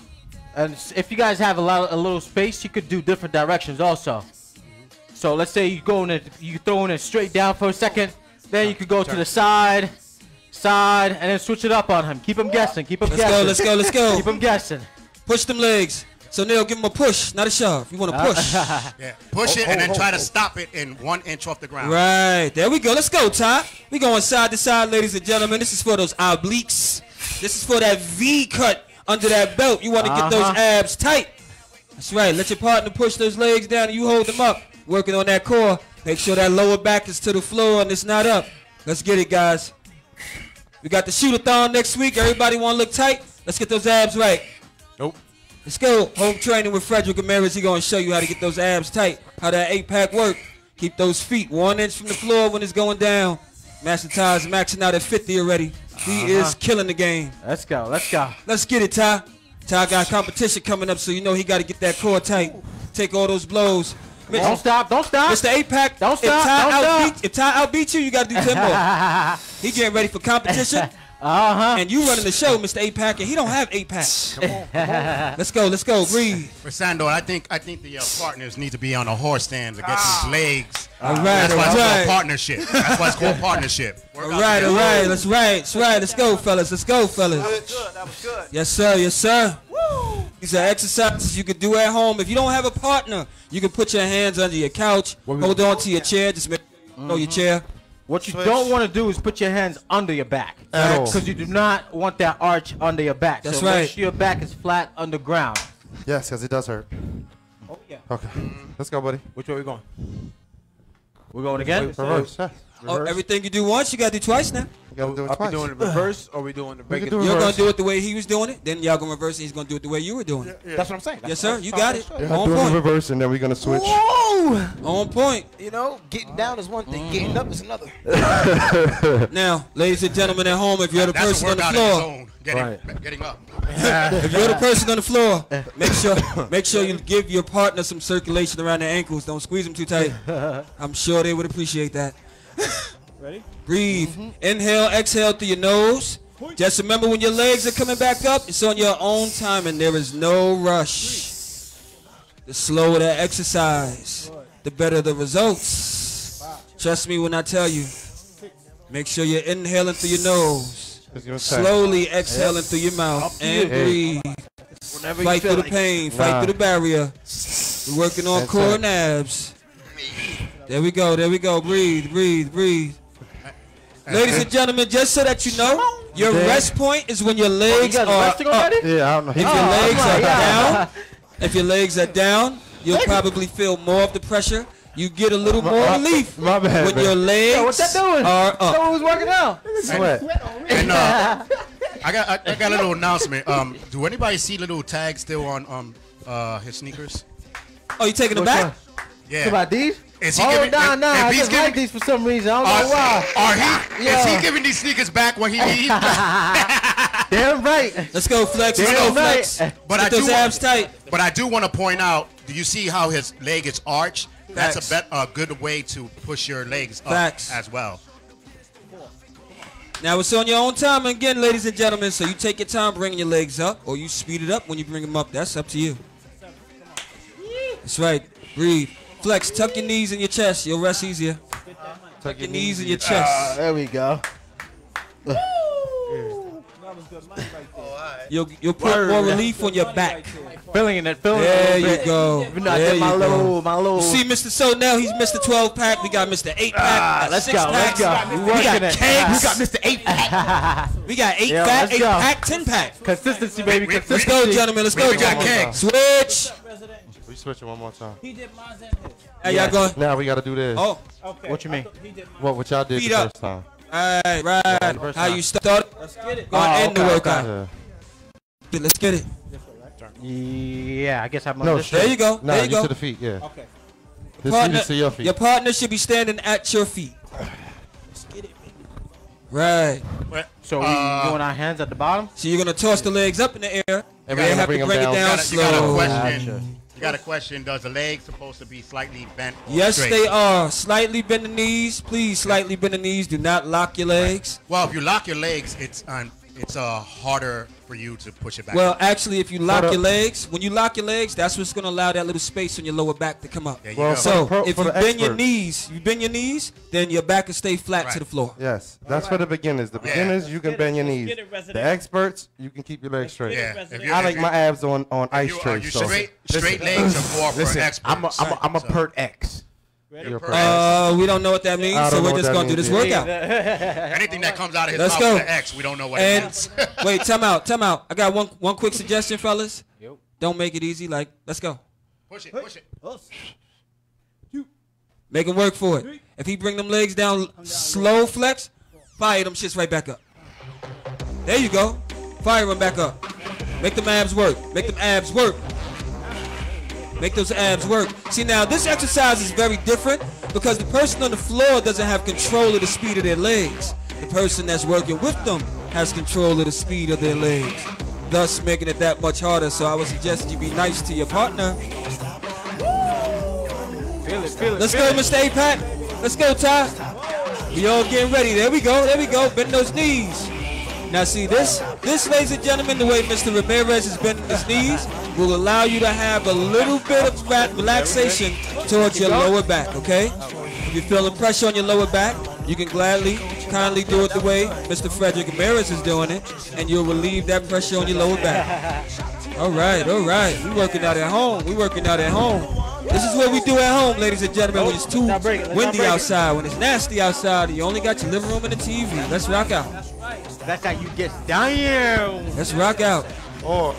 And if you guys have a little space, you could do different directions also. So let's say you throwing it straight down for a second, then you could go to the side, and then switch it up on him. Keep him guessing. Keep him guessing. Let's go. Keep him guessing. Push them legs. So Neil, give him a push, not a shove. You want to push. Yeah, push it and then try to stop it in 1 inch off the ground. Right, there we go. Let's go, Ty. We going side to side, ladies and gentlemen. This is for those obliques. This is for that V cut under that belt. You want to get those abs tight. That's right. Let your partner push those legs down and you hold them up. Working on that core. Make sure that lower back is to the floor and it's not up. Let's get it, guys. We got the shoot-a-thon next week. Everybody want to look tight? Let's get those abs right. Nope. Let's go. Home training with Frederick Ramirez. He's going to show you how to get those abs tight, how that 8-pack work. Keep those feet 1 inch from the floor when it's going down. Master Ty is maxing out at 50 already. He is killing the game. Let's go. Let's go. Let's get it, Ty. Ty got competition coming up, so you know he got to get that core tight. Take all those blows. Don't stop. Don't stop. Mr. 8-pack. Don't stop. If Ty outbeats you, you got to do 10 more. He getting ready for competition. And you running the show, Mr. 8-pack, and he don't have 8-packs. Come on. Let's go. Let's go. Breathe. For Sandor, I think the partners need to be on a horse stand to get these legs. All right. That's why it's called partnership. That's why it's called partnership. All right. That's right. Let's go, fellas. Let's go, fellas. That was good. That was good. Yes, sir. Yes, sir. Woo. These are exercises you can do at home. If you don't have a partner, you can put your hands under your couch, hold on to your chair, just make your chair. What you don't want to do is put your hands under your back. Because you do not want that arch under your back. That's so right. Make sure your back is flat on the ground. Yes, because it does hurt. Oh, yeah. Okay. Let's go, buddy. Which way are we going? We're going again? Reverse. Yeah. Oh, everything you do once, you got to do twice now. You got to do it Are twice. we doing the reverse or are we doing the regular? You're going to do it the way he was doing it. Then y'all going to reverse it. He's going to do it the way you were doing it. That's what I'm saying. Yes, sir. You got it. Yeah, On do it in point. reverse, and then we're going to switch. Whoa! On point. You know, getting down is one thing. Getting up is another. Now, ladies and gentlemen at home, if you're the That's person a on the workout in its floor, own. Getting up. if you're the person on the floor, make sure you give your partner some circulation around the ankles. Don't squeeze them too tight. I'm sure they would appreciate that. Ready? Breathe. Inhale, exhale through your nose. Just remember when your legs are coming back up, it's on your own time and there is no rush. The slower the exercise, the better the results. Trust me when I tell you. Make sure you're inhaling through your nose. Slowly exhaling through your mouth. And breathe. Fight through the pain. Fight through the barrier. We're working on core and abs. There we go. There we go. Breathe. Breathe. Breathe. Ladies and gentlemen, just so that you know, your rest point is when your legs are up. Yeah, I don't know. If your legs are down, if your legs are down, you'll probably feel more of the pressure. You get a little more relief My bad, when man. your legs What's that doing? are up. Someone was working out. Sweat. And I got a little announcement. Do anybody see little tags still on his sneakers? Oh, you taking them back? Yeah. Talk about these? Is he Oh, giving? nah. I If he's just like giving, these for some reason. I don't know why. is he giving these sneakers back when he needs? Damn right. Let's go, Flex. Let's go, Flex. But Get those abs tight. But I do want to point out. Do you see how his leg is arched? That's a good way to push your legs up as well. Now it's on your own time again, ladies and gentlemen. So you take your time bringing your legs up, or you speed it up when you bring them up. That's up to you. That's right. Breathe. Flex. Tuck your knees in your chest. You'll rest easier. Tuck your knees in your chest. There we go. You'll put more relief on your back. Feeling it. There you go. There you go. My little. You see Mr. So now he's Mr. 12-pack. We got Mr. 8-pack. Let's go. Let's go. We got kegs. We got Mr. 8-pack. We got 8-pack, 8-pack, 10-pack. Consistency, baby. Let's go, gentlemen. Let's go. We got kegs. Switch. We switch it one more time. He did mine and his. Hey, y'all going? Now we got to do this. Oh. Okay. What you mean? What y'all did Feet the up. first time. All right. How you start? Let's get it. Go end the workout. Yeah. Let's get it. Yeah, I guess I'm on No, this. There you go. No, There you go. to the feet, yeah. Okay. This leads to your feet. Your partner should be standing at your feet. Let's get it, baby. Right. So we doing our hands at the bottom? So you're going to toss the legs up in the air. And we gotta have bring to 'em bring it down. down You got a slow. question. You got a question. Does the leg supposed to be slightly bent? Or Yes, straight? they are. Slightly bend the knees. Please, slightly bend the knees. Do not lock your legs. Well, if you lock your legs, it's harder for you to push it back. Well, actually, if you lock your legs, when you lock your legs, that's what's going to allow that little space on your lower back to come up. Well, So for if the you bend your experts. knees, then your back will stay flat to the floor. Yes, that's for the beginners. The beginners, you can bend your knees. get it, resident. The experts, you can keep your legs straight. get it, Yeah, resident. I like my abs on ice Are trays. you so straight legs are more for Listen, experts. I'm a pert X. You're a We don't know what that means, I so don't know we're what just that going to do means this either. workout. Anything that comes out of his Let's mouth go. with an X, we don't know what it And means. wait, time out. I got one quick suggestion, fellas. Don't make it easy. Like, let's go. Push it. Make him work for it. If he bring them legs down slow flex, fire them shits right back up. There you go. Fire them back up. Make them abs work. Make them abs work. Make those abs work. See, now this exercise is very different because the person on the floor doesn't have control of the speed of their legs. The person that's working with them has control of the speed of their legs, thus making it that much harder. So I would suggest you be nice to your partner. Let's go, Mr. A-Pat. Let's go, Ty. We all getting ready. There we go. Bend those knees. Now see this, ladies and gentlemen, the way Mr. Ramirez is bending his knees will allow you to have a little bit of relaxation towards your lower back, okay? If you're feeling pressure on your lower back, you can kindly do it the way Mr. Frederick Ramirez is doing it, and you'll relieve that pressure on your lower back. All right. We working out at home. This is what we do at home, ladies and gentlemen, when it's too windy outside, when it's nasty outside, you only got your living room and the TV. Let's rock out. That's how you get down. Let's rock out. Or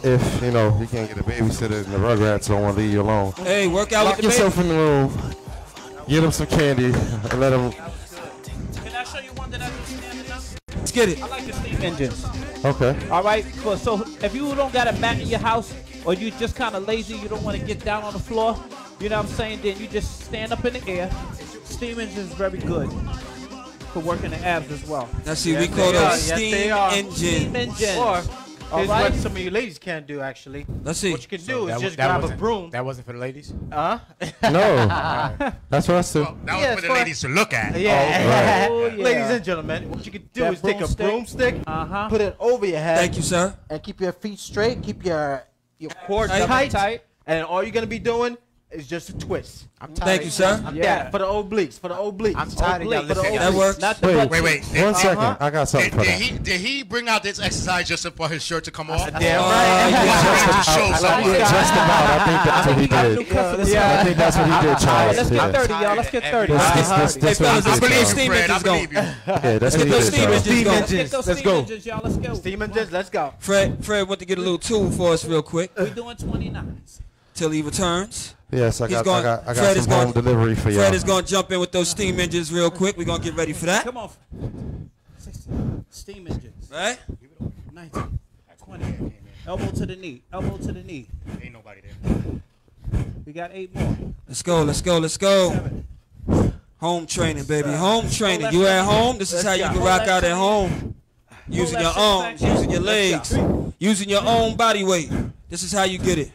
if, you can't get a babysitter and the Rugrats don't want to leave you alone. Hey, work out Lock with the yourself baby. in the room. Get them some candy and let them. Can I show you one that I can stand up? Let's get it. I like the steam engines. Okay. All right. So if you don't got a mat in your house or you just kind of lazy, you don't want to get down on the floor, you know what I'm saying? Then you just stand up in the air. Steam engine is very good for working the abs as well. Now see, we call those steam engines. Steam engines. Or here's right. what some of you ladies can't do, actually. Let's see. What you can do is just grab a broom. That wasn't for the ladies? No. That's what I said. Well, that was for the ladies to look at. Yeah. Oh, yeah. Ladies and gentlemen, what you can do That is take a broomstick. broomstick, put it over your head. Thank you, sir. And keep your feet straight, keep your core Tight. tight. And all you're going to be doing is just a twist. I'm tired. Thank you, sir. Yeah, for the obliques, I'm tired of y'all listening. That works. Not the Wait. 1 second. I got something for that. Did he bring out this exercise just for his shirt to come off? Damn To show someone. Just about. I think that's what he did. I think that's what he did, Charles. Let's Yeah. get 30, y'all. Let's get 30. That's Hey, what fellas, he let's did, get those Charles. steam Fred, I engines going. believe you. Yeah, that's what Get he those did, steam Charles. engines going. Get those Let's steam go. engines, y'all. Let's go. Steam engines, let's go. Fred went to get a little tool for us real quick We're doing 29s. till he returns. Yes, I He's got Fred is some home delivery for y'all. Fred is going to jump in with those steam engines real quick. We're going to get ready for that. Come on. 16. Steam engines. Right? 19. 20. Elbow to the knee. Elbow to the knee. Ain't nobody there. We got 8 more. Let's go. Home training, baby. Home training. You at home? This is how you can rock out at home. Using your arms, using your legs, using your own body weight. This is how you get it.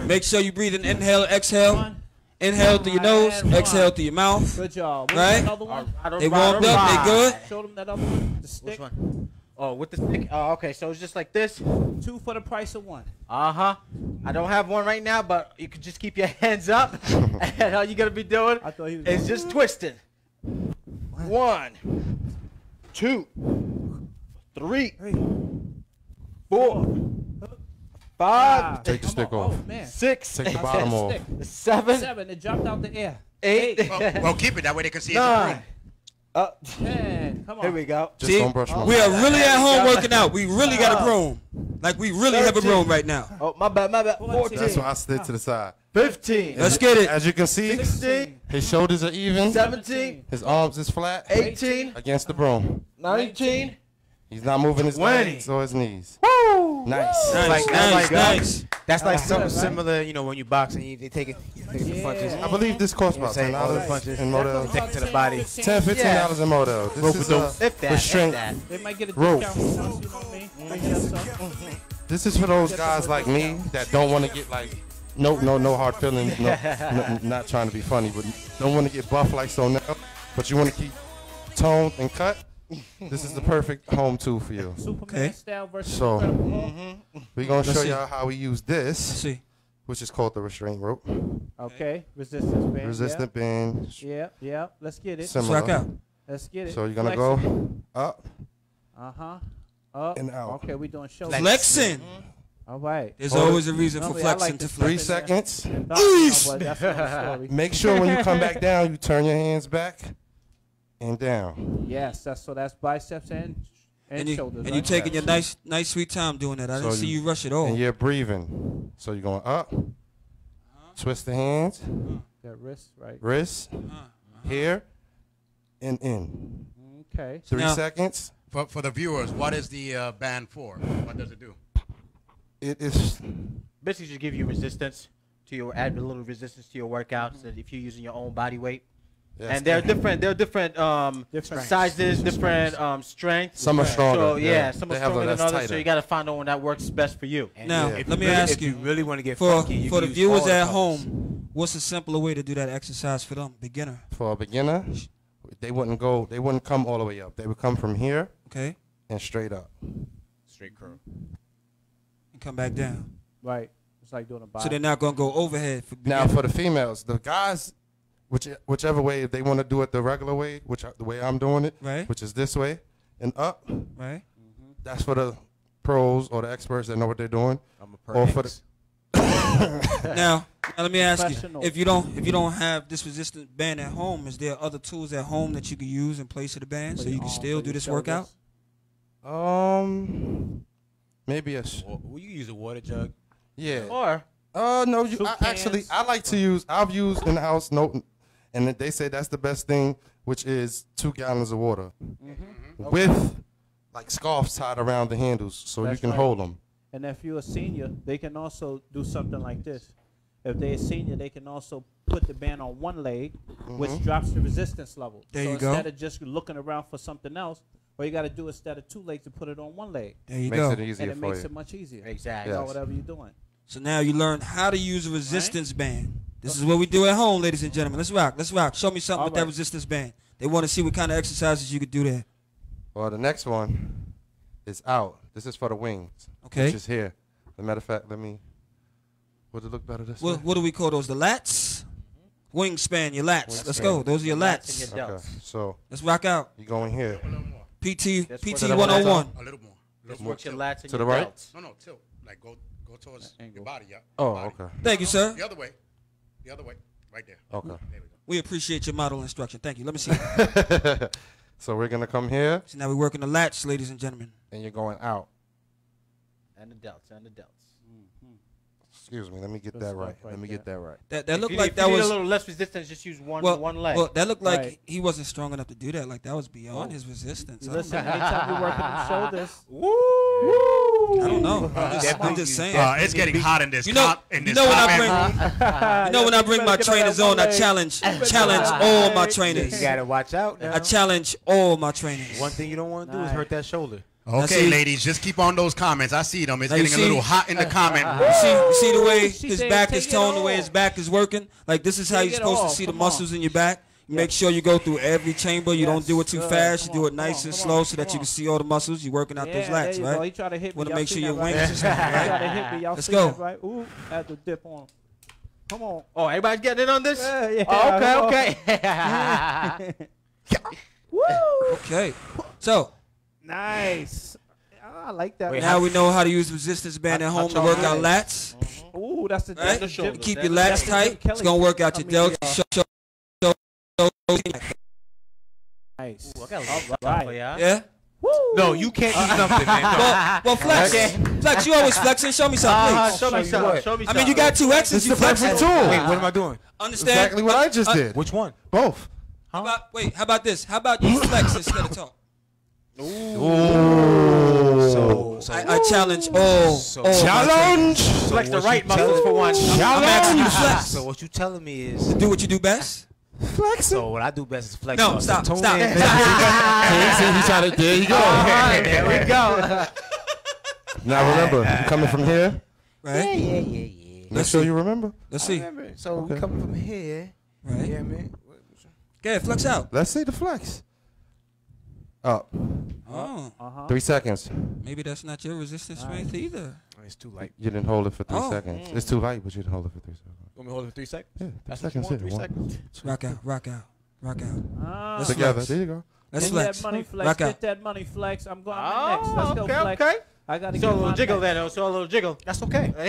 Make sure you breathe in, inhale, exhale. Inhale through your nose, exhale through your mouth. Good job. Right? Another one? They warmed up, they good. Show them that other one. The stick. Which one? Oh, with the stick. Oh, okay. So it's just like this. 2 for the price of 1. I don't have one right now, but you can just keep your hands up. And all you're going to be doing is just twisting. 1, 2, 3, 4, 5. Take the stick off. 6. Take the bottom off. 7. It jumped out the air. 8. Well, keep it that way they can see it's a 9. broom. 10. Come on. Here we go. Just See, don't brush my we are really at home Go. working out. We really got a broom. Like we really have a broom right now. Oh, my bad. 14. That's why I slid to the side. 15. Let's get it. As you can see, 16. his shoulders are even. 17. His arms is flat 18. against the broom. 19. He's not moving his 20. legs or his knees. Woo! Nice. Nice. That's like something similar, when you box and they take it for punches. I believe this costs about Say all the $10 punches in Model. to the body. $10, $15 in Model. This is If that, restraint. They might get a Rope. discount from us, you know what I mean? Might get us some. This is for those guys like me that don't want to get like no hard feelings, not trying to be funny, but don't want to get buff like so now, but you want to keep toned and cut. This is the perfect home tool for you. Superman style versus So Incredible Hulk. we're gonna show see. y'all how we use this, which is called the restraint rope. Okay, resistance band. Resistant band. Yeah, yeah. Let's get it. Similar. Let's rock out. Let's get it. So you're gonna Flexing. go up Up and out. Okay, we doing shoulders. Flexing. All right. There's always a reason for Normally, I flexing like to to flex. 3 seconds. But that's another story. Make sure when you come back down, you turn your hands back and down. Yes, that's biceps and And shoulders. you taking your nice sweet time doing that. I didn't see you rush it all. And you're breathing. So you're going up, twist the hands, That wrist, right? wrist, here, and in. Okay. 3 Now- seconds. For the viewers, what is the band for? What does it do? It is Basically, just give you resistance to your add a little resistance to your workouts. And if you're using your own body weight, and they're different. They're different sizes, different strengths. Some are stronger. So Yeah. some They are have a stronger than that's others. So tighter. you got to find the one that works best for you. Now, If let me you really- ask if you really want to get for funky, you for can the use viewers all the at colors. home, what's a simpler way to do that exercise for them, beginner? for a beginner. They wouldn't come all the way up. They would come from here Okay, and straight up. Straight curl. and come back down. Right. It's like doing a body. So they're not gonna go overhead for Now beginner. for the females, the guys, whichever way, if they want to do it the regular way, the way I'm doing it, Right. which is this way and up, Right. that's for the pros or the experts that know what they're doing. I'm a Or for the Now let me ask you: Professional. if you don't have this resistance band at home, is there other tools at home that you can use in place of the band so you can still do this workout? maybe Will you use a water jug? yeah. Or No, Soup actually, cans. I like to use. I've used in the house and they say that's the best thing, which is 2 gallons of water with like scarves tied around the handles so That's you can right. hold them. And if you're a senior, they can also do something like this. If they're a senior, they can also put the band on one leg, which drops the resistance level. There so you go. instead of just looking around for something else, all you got to do instead of 2 legs to put it on 1 leg. There you Makes go. it easier And it for makes you. it much easier. Exactly. So Yes. whatever you're doing. So now you learn how to use a resistance band. This is what we do at home, ladies and gentlemen. Let's rock. Let's rock. Show me something All with that right. resistance band. They want to see what kind of exercises you could do there. Well, the next one is out. This is for the wings. Okay. Which is here. As a matter of fact, would it look better this way? What do we call those? The lats? Wingspan, your lats. Let's go. Those are your Lats and lats. your Okay, delts. so Let's rock out. you go in here. PT That's PT what the 101. A little more. Just work your lats and To your the right? delts. No, tilt. Like go towards your body, yeah. Oh, Body. okay. Thank you, sir. The other way. The other way. Right there. Okay. There we go. We appreciate your model instruction. Thank you. Let me see. So we're gonna come here So now we're working the lats, ladies and gentlemen. and you're going out. And the delts. And the delts. Excuse me. Let me get Good that stuff right. right Let me get that right. That If looked you like need- that if you need was a little less resistance. Just use one leg. Well, that looked like Right. he wasn't strong enough to do that. Like that was beyond his resistance. I don't Listen, know. anytime you're working them shoulders, I don't know. I'm just saying. It's getting hot in this. You know, in you this know when I comment bring, room. you know when I bring my trainers on, I challenge all my You trainers. gotta watch out now. I challenge all my trainers. One thing you don't want to do is hurt that shoulder. Okay, see- ladies, just keep on those comments. I see them. It's Now you getting a see- little hot in the comment room. You see the way She his said back take is it toned, the way off. his back is working. Like this is how Take you're it supposed to off. see the Come muscles in your back. You make sure you go through every chamber. You don't do it too good. fast. You Come do on, it nice come and on, slow come so that on. you can see all the muscles. You're working out those there lats, you go. He right? tried to hit me. Want to Y'all make sure seen your that, right? wings are strong, He tried to right? hit me. Y'all Let's seen go. that, right? Ooh, I had to dip on. Come on. Oh, everybody's getting in on this? Yeah, Oh, okay, come okay. Woo! Okay. So Nice. I like that. now we know how to use resistance band at home to work out lats. Ooh, that's the Right? that's the shoulder. Keep That's your the lats tight. It's gonna work out your delts. Nice. Ooh, I got a lot Right. for y'all. Yeah. Woo! No, you can't do something, man. No. Well, flex. Flex, you always flexing. Show me something, please. Show me Show you something. what? Show me I mean, you got 2 X's. This You is the flexing. perfect tool. Wait, what am I doing? Understand? Exactly what I just did. Which one? Both. How about this? How about you flex instead of talk? I challenge all. Challenge. Flex the right muscles for one. I'm asking you to flex. So what you telling me is, Do what you do best. so what I do best is flex. No, up. stop, Tune stop. in. There you go. There we go. Now remember, you coming from here. Right? Yeah. Make sure you remember. Let's see. Remember, so we coming from here. Right? Yeah, man. Okay, flex out. Let's see the flex. Up. Oh. 3 seconds. Maybe that's not your resistance strength either. It's too light. You didn't hold it for 3 seconds. It's too light, but you didn't hold it for 3 seconds. Want me to hold it for 3 seconds? Yeah, That's 3 seconds. what you want, 3 seconds. Rock out, rock out, rock out. Let's Together. flex. There you go. Let's Get flex. that money flex. Rock Get out. that money flex. I'm going next. Let's go flex. Okay. I gotta So get a little my jiggle next. there, though. So a little jiggle. That's okay. Come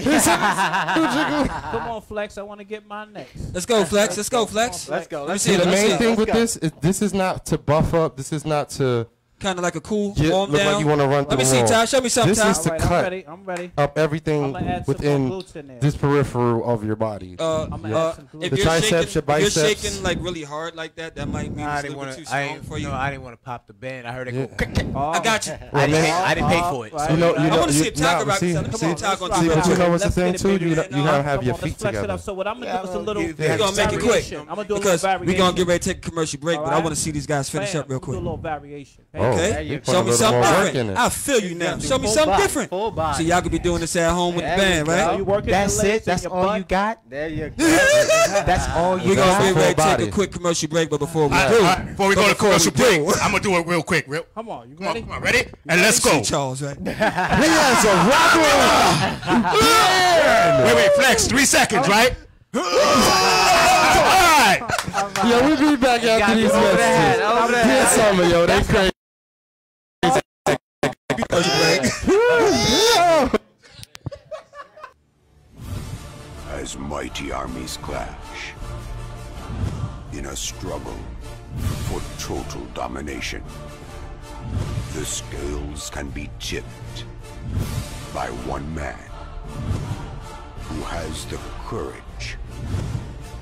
on, flex. I want to get my next. Let's go, flex. Let's go, flex. Let's go. Let me Let's see. See, the Let me main see. thing with this is this is not to buff up. This is not to Kind of like a cool get, warm look down. like you want to run through Let me the see, wall. Ty. Show me something, This Ty. is to All right, cut I'm ready. up everything I'ma add some more within glutes in there. this peripheral of your body. If The you're triceps, shaking, your if you're biceps. shaking like really hard like that, that might mean I it's a didn't little want bit too to. I strong didn't. for you. No, I didn't want to pop the band. I heard it go. I got you. I didn't pay for it. Right. You know, I want to see a Taco nah, rock. see, Come on, see, Taco. see, but you know what's the Let's thing get it, too? baby. You gotta have Come your on, feet let's flex it together. up. So what I'm gonna do is a little. We're gonna make it quick I'm gonna do a because little we're variation. gonna get ready to take a commercial break, but I Alright. want to see these guys finish Bam, up real I'm gonna quick. do a little variation. Oh, Okay, you put show a me little something more work different. in it. I feel you now. Show me Full something body, different. full body. So y'all could be doing this at home with the There band, we go. right? You working That's your legs it. That's and your all butt? you got. There you go. That's all you We're gonna got. get ready to full take body. a quick commercial break, but before we All do, right, before we go to commercial break, I'm gonna do it real quick. Come on, you Come on, ready? come on, ready? And let's go. see Charles, right? He has a rocker. Wait, flex. 3 seconds, right? All right. Yo, we be back after these messages. Here's some of yo, they crazy. As mighty armies clash in a struggle for total domination, the scales can be tipped by one man who has the courage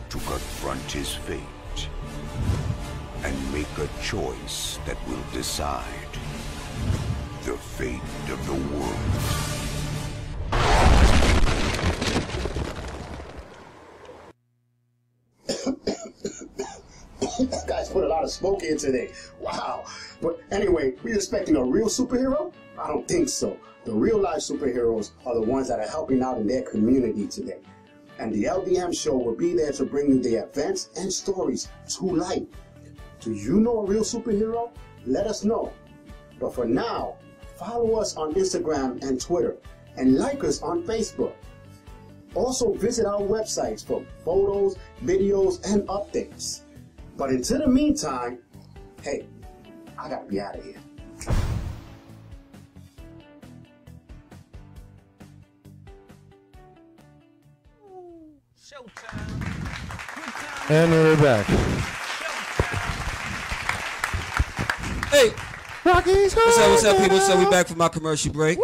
to confront his fate and make a choice that will decide the fate of the world. Guys put a lot of smoke in today. Wow. But anyway, we expecting a real superhero? I don't think so. The real life superheroes are the ones that are helping out in their community today. And the LDM show will be there to bring you the events and stories to life. Do you know a real superhero? Let us know. But for now, follow us on Instagram and Twitter and like us on Facebook. Also visit our websites for photos, videos, and updates. But until the meantime, hey, I gotta be out of here. And we're back. Hey, Rocky's what's up, people? So we back from our commercial break.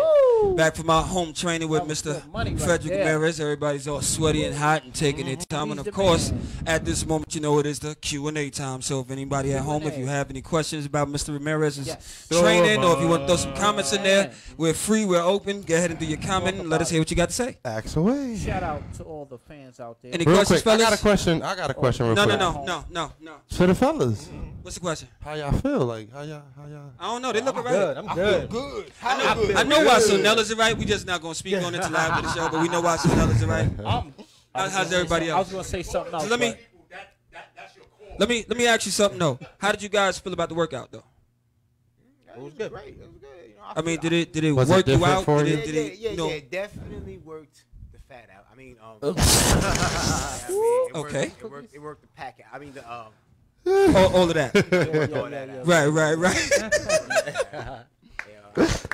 Back from our home training with Mr. Frederick Ramirez. Everybody's all sweaty and hot and taking their time. And of course, at this moment, you know it is the Q&A time. So if anybody at home, if you have any questions about Mr. Ramirez's training, or if you want to throw some comments in there, we're free, we're open. Go ahead and do your comment and let us hear what you got to say. Ask away. Shout out to all the fans out there. Any Real questions, quick, fellas? I got a question real quick. No. For the fellas. What's the question? How y'all feel? Like, how y'all? I don't know. They look alright. Good. I'm good. Good. I know why Sonella's alright. We just not gonna speak on it till after the show, but we know why Sonella's alright. How's everybody I was else? gonna say something else. So let me ask you something though. How did you guys feel about the workout though? It was good. Great. It was good. You know, I mean, did it Was it work you different out? for you? Did it, Yeah, you know? it definitely worked the fat out. I mean, Okay. It worked the pack out. I mean, the All of that. Right.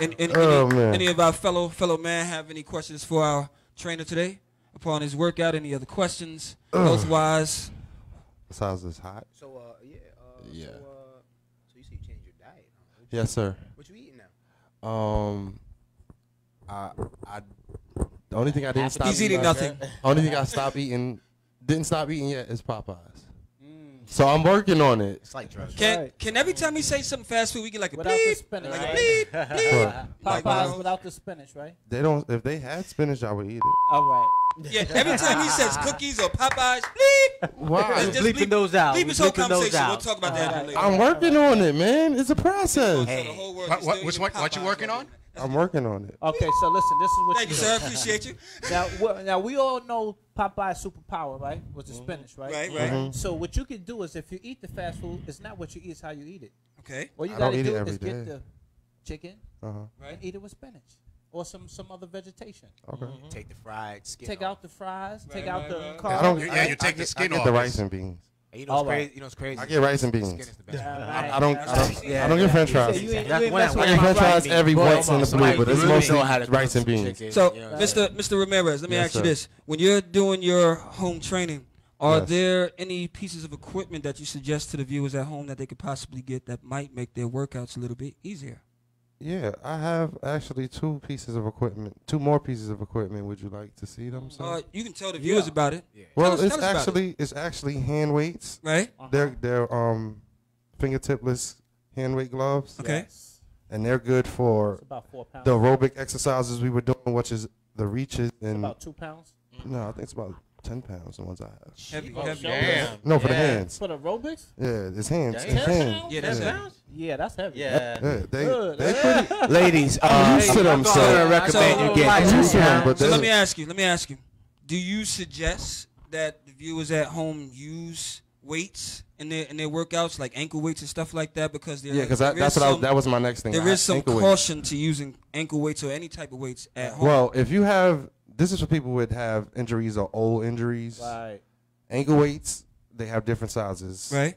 Any of our fellow man have any questions for our trainer today upon his workout? Any other questions, health-wise? Besides this hot. So Yeah. So you say you changed your diet? Huh? Yes, sir. What you eating now? The only thing I didn't stop. He's eating nothing. Only thing I didn't stop eating yet is Popeyes. So I'm working on it. It's like drugs. Can every time he say something fast food, we get like a Without the bleep, spinach, like a right? bleep, bleep. Popeyes without the spinach, right? They don't. If they had spinach, I would eat it. All right. Yeah, every time he says cookies or Popeyes, bleep. Why? Just Bleeping those out. Bleep his whole Bleeping those conversation. We'll out. talk about that later. I'm working on it, man. It's a process. Which one? What you working on? I'm working on it. Okay, so listen, this is what Thank you, sir. Appreciate you. Now we all know Popeye's superpower, right? Was the spinach, right? Right. So what you can do is if you eat the fast food, it's not what you eat, it's how you eat it. Okay. What you I don't gotta eat it do every is get day. the chicken Right. and eat it with spinach or some other vegetation. Okay. Take the fried skin. Take off. out the fries. Take Right, out the right. carbs. I don't. Yeah, you take the skin I off. get the rice and beans. And you know what's All right. crazy? You know what's crazy? I get rice and The beans. skin is the best. I don't Yeah, get French fries. You ain't That's messing when with I get French fries every Boy, once in the somebody blue, but it's really mostly know how to rice cook and some beans. chicken. So, You know what I'm saying? Mr. Ramirez, let me Yes, ask you sir. this: when you're doing your home training, are Yes. there any pieces of equipment that you suggest to the viewers at home that they could possibly get that might make their workouts a little bit easier? Yeah, I have actually two more pieces of equipment. Would you like to see them? sir? You can tell the viewers about it. Yeah. Well, tell us about it's actually hand weights. Right. They're fingertipless hand weight gloves. Okay. Yes. And they're good for It's about 4 pounds. the aerobic exercises we were doing, which is the reaches and About 2 pounds. no, I think it's about 10 pounds. The ones I have. Heavy, Oh, heavy. damn. No, for the hands. For the aerobics? Yeah, it's hands. Damn. It's hands. Yeah, that's yeah. it. Yeah, that's heavy. Yeah. Yeah, Good. they pretty. Ladies, I'm used to them, I'm so gonna recommend so- you get I'm used to them, but So let they're- me ask you. Do you suggest that the viewers at home use weights in their workouts, like ankle weights and stuff like that? Because there, yeah, because there that's is what some- that was my next thing. There is some Ankle weights. caution to using ankle weights or any type of weights at home. Well, if you have, this is for people who would have injuries or old injuries. Right. Ankle weights, they have different sizes. Right.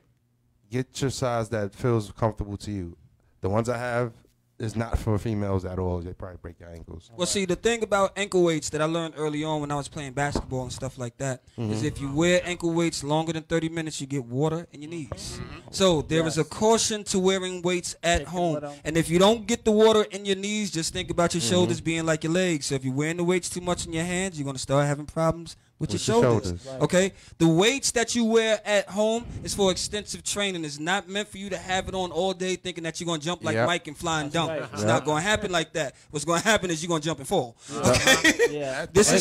Get your size that feels comfortable to you. The ones I have is not for females at all. They probably break your ankles. Well, see, the thing about ankle weights that I learned early on when I was playing basketball and stuff like that is if you wear ankle weights longer than 30 minutes, you get water in your knees. So there is a caution to wearing weights at home. And if you don't get the water in your knees, just think about your shoulders being like your legs. So if you're wearing the weights too much in your hands, you're going to start having problems with your shoulders. Okay? The weights that you wear at home is for extensive training. It's not meant for you to have it on all day thinking that you're going to jump like Mike and fly and dunk. It's not going to happen like that. What's going to happen is you're going to jump and fall. Okay? Yeah. This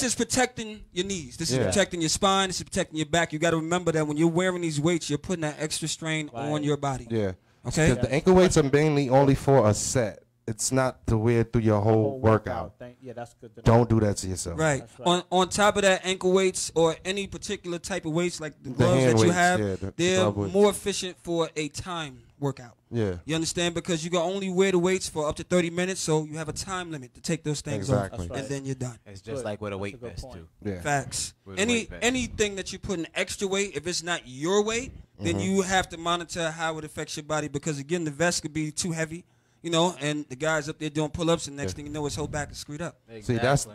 is protecting your knees. This is Yeah. protecting your spine. This is protecting your back. You got to remember that when you're wearing these weights, you're putting that extra strain on your body. Yeah. Okay? 'Cause the ankle weights are mainly only for a set. It's not to wear through your whole workout. Yeah, that's good to know. Don't do that to yourself. Right. On top of that, ankle weights or any particular type of weights like the gloves hand that you weights, have, yeah, the they're glove weights. more efficient for a time workout. Yeah. You understand? Because you can only wear the weights for up to 30 minutes, so you have a time limit to take those things Exactly. off, and then you're done. It's just like with a weight vest too. Yeah. Facts. With a weight vest. Anything that you put in extra weight, if it's not your weight, then you have to monitor how it affects your body because again, the vest could be too heavy, you know, and the guys up there doing pull-ups, and next thing you know, his whole back is screwed up. See, that's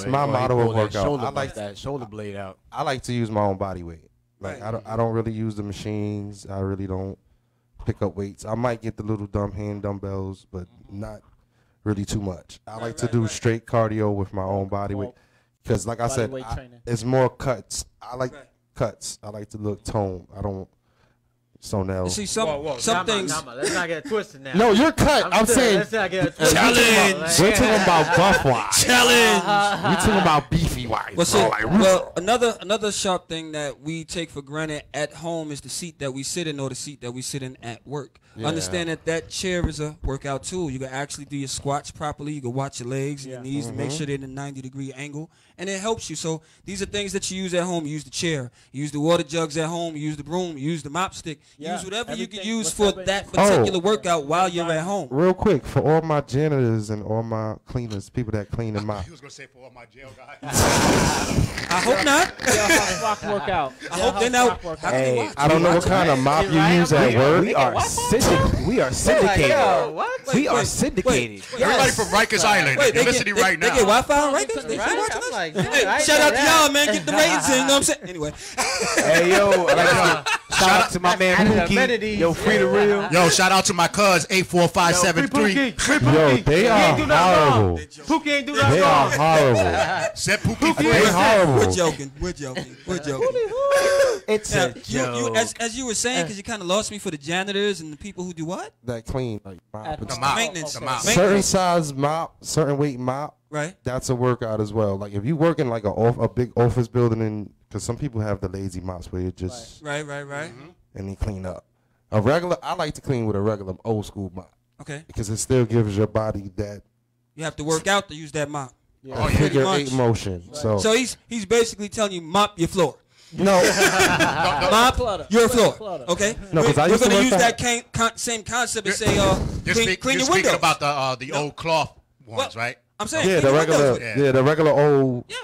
my Or motto pull of that workout. shoulder- I like that shoulder blade out. I like to use my own body weight. Like Right. I don't really use the machines. I really don't pick up weights. I might get the little dumb hand dumbbells, but not really too much. I like to do straight cardio with my own body weight because, like I said, weight training. it's more cuts. I like cuts. I like to look toned. I don't. So now. You see, some things. Let's not get it twisted now. No, you're cut. I'm saying. Let's not get it twisted. Challenge. We're talking about buff wise. Challenge. We're talking about beefy wise. Well, see, Like, well, another sharp thing that we take for granted at home is the seat that we sit in or the seat that we sit in at work. Yeah. Understand that chair is a workout tool. You can actually do your squats properly. You can watch your legs and your knees to make sure they're in a 90-degree angle, and it helps you. So these are things that you use at home. You use the chair. You use the water jugs at home. You use the broom. You use the mop stick. You use whatever you can use for that particular workout while you're at home. Real quick, for all my janitors and all my cleaners, people that clean and mop. He was gonna say for all my jail guys. I hope not. Workout. I hope they're not. Hey, I don't know what kind of mop you use at work. We are syndicated. We are syndicated. We are syndicated. Everybody from Rikers Island, Wait, you're they listening get, right they now. get Wi-Fi on Rikers? They still watching us? Like, Hey, shout out to y'all, man. Get the ratings in. You know what I'm saying? Anyway. Hey yo, I like to shout out to my man Pookie. Yo, free the real. Yo, shout out to my cuz 84573. Yo, they are horrible. Pookie ain't do They nothing are wrong. horrible. Set Pookie They free. horrible. We're joking. We're joking. We're joking. It's Now, a joke. as you were saying, because you kind of lost me for the janitors and the people who do what? That clean, like mop and The stuff. mop. Maintenance. The mop. Certain size mop, certain weight mop. Right. That's a workout as well. Like if you work in like a big office building, and because some people have the lazy mops where you just Right. and they clean up. A regular, I like to clean with a regular old school mop Okay. because it still gives your body that You have to work out to use that mop. figure Pretty eight much. motion. So So he's basically telling you mop your floor. No. Mop, you're a floor. Okay. No, we're I used to gonna work use at- that same concept and say, You're clean you're your speaking windows. about the old cloth ones, right? I'm saying, Yeah, clean the your windows. regular, the regular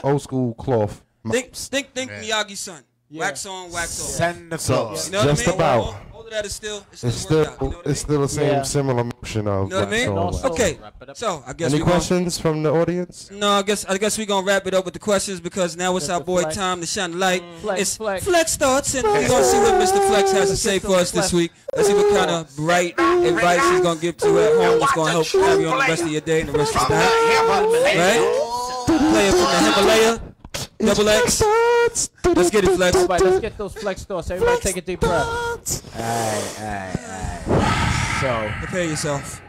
old school cloth. Think Miyagi's son. Wax on, wax off. Send the So, floor. You know what just I mean? about. All of that is still, It's worked still, out, you know what I it's still the same Yeah. similar motion of. You know what I wax mean? on, wax Okay, off. so I guess Any we're gonna, questions from the audience? no, I guess we're gonna wrap it up with the questions because now it's our boy Flex. time to shine the light. Flex, It's Flex. thoughts, and we're gonna see what Mr. Flex has to say for us this week. Let's see what kind of bright advice he's gonna give to you at home that's gonna help carry on the rest of your day and the rest of the night. Right? Player from the Himalaya, Double X. Let's get it, Flex. Everybody, let's get those flex thoughts. Everybody take a deep breath. Alright. So, Prepare yourself.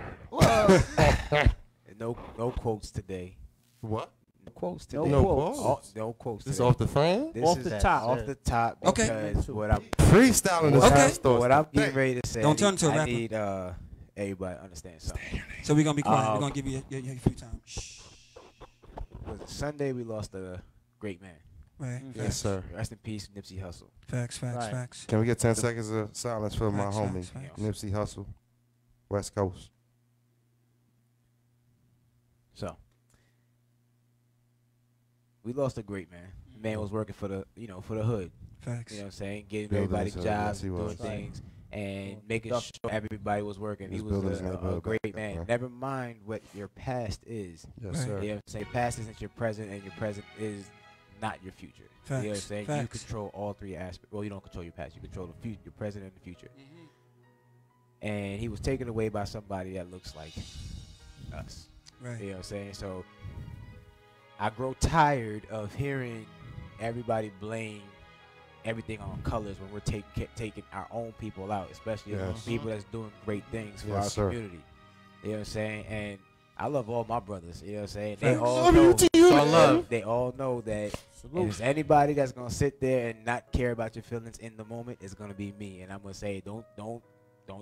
no quotes today. What? No quotes today. No quotes? No quotes This today. off the frame? This Off is the top. Off the top. Okay. Because what I'm Freestyling this Okay. last thoughts. what I'm getting ready to say. Don't turn to a I rapper. need everybody to understand something. So we're gonna be quiet. We're gonna give you your free time. Shh. Was it Sunday we lost a great man. Right. Yes, sir. Rest in peace, Nipsey Hussle. Facts. Right. Facts. Can we get 10 seconds of silence for my Facts, homie, facts. Nipsey Hussle, West Coast? So we lost a great man. The man was working for the for the hood. Facts. You know what I'm saying? Getting Building everybody his hood, jobs, yes, he doing was. things, and making sure everybody was working. He He's was building his a neighborhood great back man. then, Never mind what your past is. Yes, Right. sir. You know what I'm saying? Past isn't your present, and your present is not your future. You know what I'm Facts. saying? You Facts. control all three aspects. Well, you don't control your past. You control the future, your present, and the future. And he was taken away by somebody that looks like us. Right. You know what I'm saying? So I grow tired of hearing everybody blame everything on colors when we're taking our own people out, especially Yes. people that's doing great things for Yes, our sir. community. You know what I'm saying? And I love all my brothers. You know what I'm saying? Facts. They all Love you know. to you, man. They all know that if there's anybody that's gonna sit there and not care about your feelings in the moment, it's gonna be me. And I'm gonna say, don't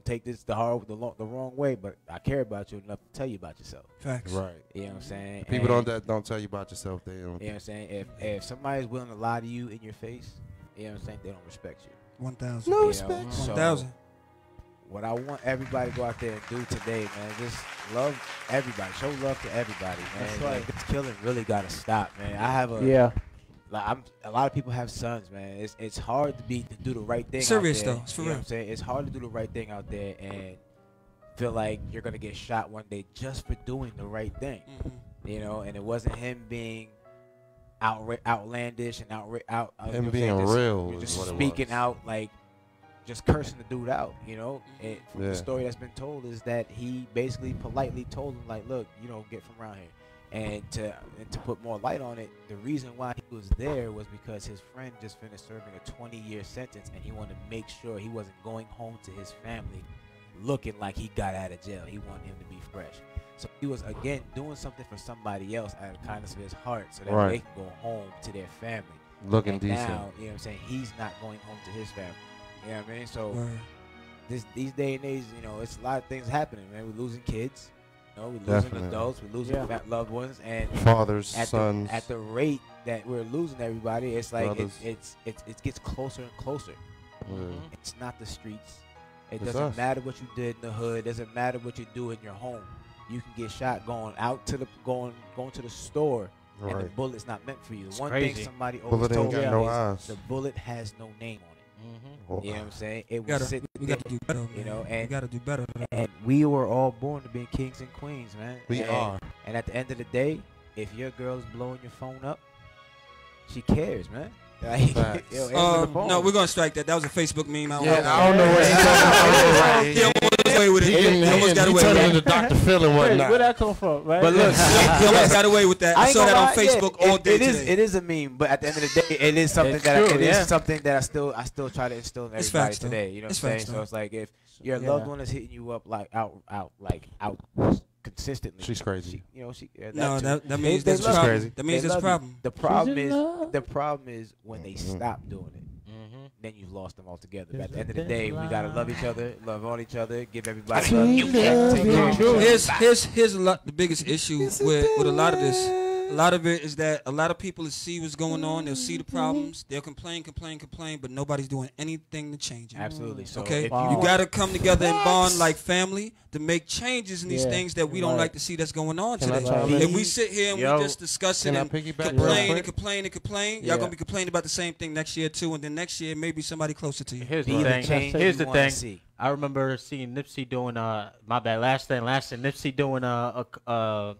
take this the wrong way, but I care about you enough to tell you about yourself. Facts. Right. You know what I'm saying? People And- don't tell you about yourself. They don't. You know what I'm saying? If somebody's willing to lie to you in your face, you know what I'm saying, they don't respect you. 1,000. No You know? respect. So 1,000. what I want everybody to go out there and do today, man, just love everybody. Show love to everybody, man. That's right. Like, this killing really gotta stop, man. I have a lot of people have sons, man. It's hard to do the right thing. Serious, out there. though. It's for You know real. what I'm saying? It's hard to do the right thing out there and feel like you're gonna get shot one day just for doing the right thing. You know, and it wasn't him being outlandish and Him being real just is what it speaking was. out like just cursing the dude out. You know, and Yeah. the story that's been told is that he basically politely told him like, look, you don't get from around here. And to put more light on it, the reason why he was there was because his friend just finished serving a 20-year sentence, and he wanted to make sure he wasn't going home to his family looking like he got out of jail. He wanted him to be fresh. So he was, again, doing something for somebody else out of the kindness of his heart so that Right. they can go home to their family. Looking And decent. now, you know what I'm saying, he's not going home to his family. You know what I mean? So Word. these day and age, you know, it's a lot of things happening, man. We're losing kids. You know, we're losing Definitely. adults. We're losing loved ones. And Fathers, sons. at the rate that we're losing everybody, it's like Brothers. it gets closer and closer. Yeah. It's not the streets. It It's doesn't us. matter what you did in the hood. It doesn't matter what you do in your home. You can get shot going to the store, and the Right. bullet's not meant for you. It's One crazy. thing somebody Bullet always ain't told me got no is eyes. the bullet has no name on it. Oh. You know what I'm saying? It We was gotta sitting do there, better, man. you know, We and gotta do better. and we were all born to be kings and queens, man. We And- are. And at the end of the day, if your girl's blowing your phone up, she cares, man. Like, Facts. yo, answer the phone. No, we're gonna strike that. That was a Facebook meme. I don't know what he's talking about. He almost got away with it. He almost got away turned with into it. Dr. Phil and Where whatnot. that come from, right? But look, He almost got away with that. I ain't saw that gonna on lie, Facebook yeah, all day it is today. it is a meme, but at the end of the day, it is something It's that true, it is yeah. something that I still try to instill in It's everybody facts, though. today. You know It's what I'm facts, saying? though. So it's like if your Yeah. loved one is hitting you up like out consistently. She's crazy. No, too. that means They there's a love problem. you. That means They there's a love you. problem. The problem is when they stop doing it. Then you've lost them altogether. But at the end of the day, we gotta love each other, love on each other, give everybody love. Take care of each other. Here's a lot, the biggest issue with a lot of this. A lot of it is that a lot of people will see what's going on. They'll see the problems. They'll complain, but nobody's doing anything to change it. Absolutely. So okay, if you got to come together and bond like family to make changes in these Yeah, things that we don't like to see that's going on Can I today. chime in? If we sit here and we just discuss it Can I and piggyback complain real and quick? complain, y'all gonna be complaining about the same thing next year too, and then next year maybe somebody closer to you. Here's Be the the thing. change Here's you the wanna thing. see. I remember seeing Nipsey doing my bad last thing. Nipsey doing a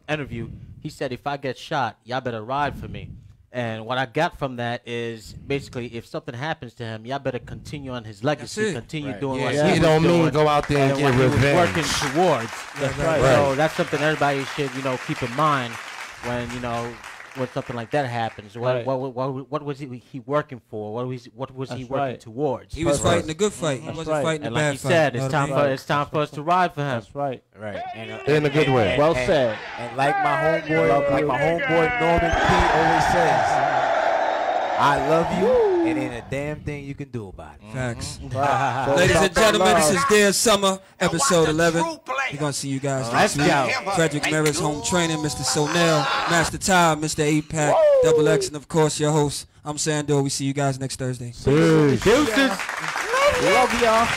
interview. He said, if I get shot, y'all better ride for me. And what I got from that is basically, if something happens to him, y'all better continue on his legacy, continue doing what he was don't mean doing go out there and what get he was revenge. working towards. That's right. So that's something everybody should, keep in mind when, when something like that happens. Right. What was he working for? What was he That's working right. towards? He was fighting a good fight. He That's wasn't right. fighting a And bad like he fight. said, You know it's what I mean? time for us to ride for him. That's right. Right. In a good way. Well said. And like my homeboy Norman P always says, I love you, and ain't a damn thing you can do about it. Facts. Wow. Ladies and gentlemen, this is Love. Dear Summer, episode 11. We're going to see you guys next week. Frederick, Ramirez, Home Training, Mr. Sonell, Master Ty, Mr. 8-Pack, Double X, and of course your host. I'm Sandor. We see you guys next Thursday. Deuces. Love y'all.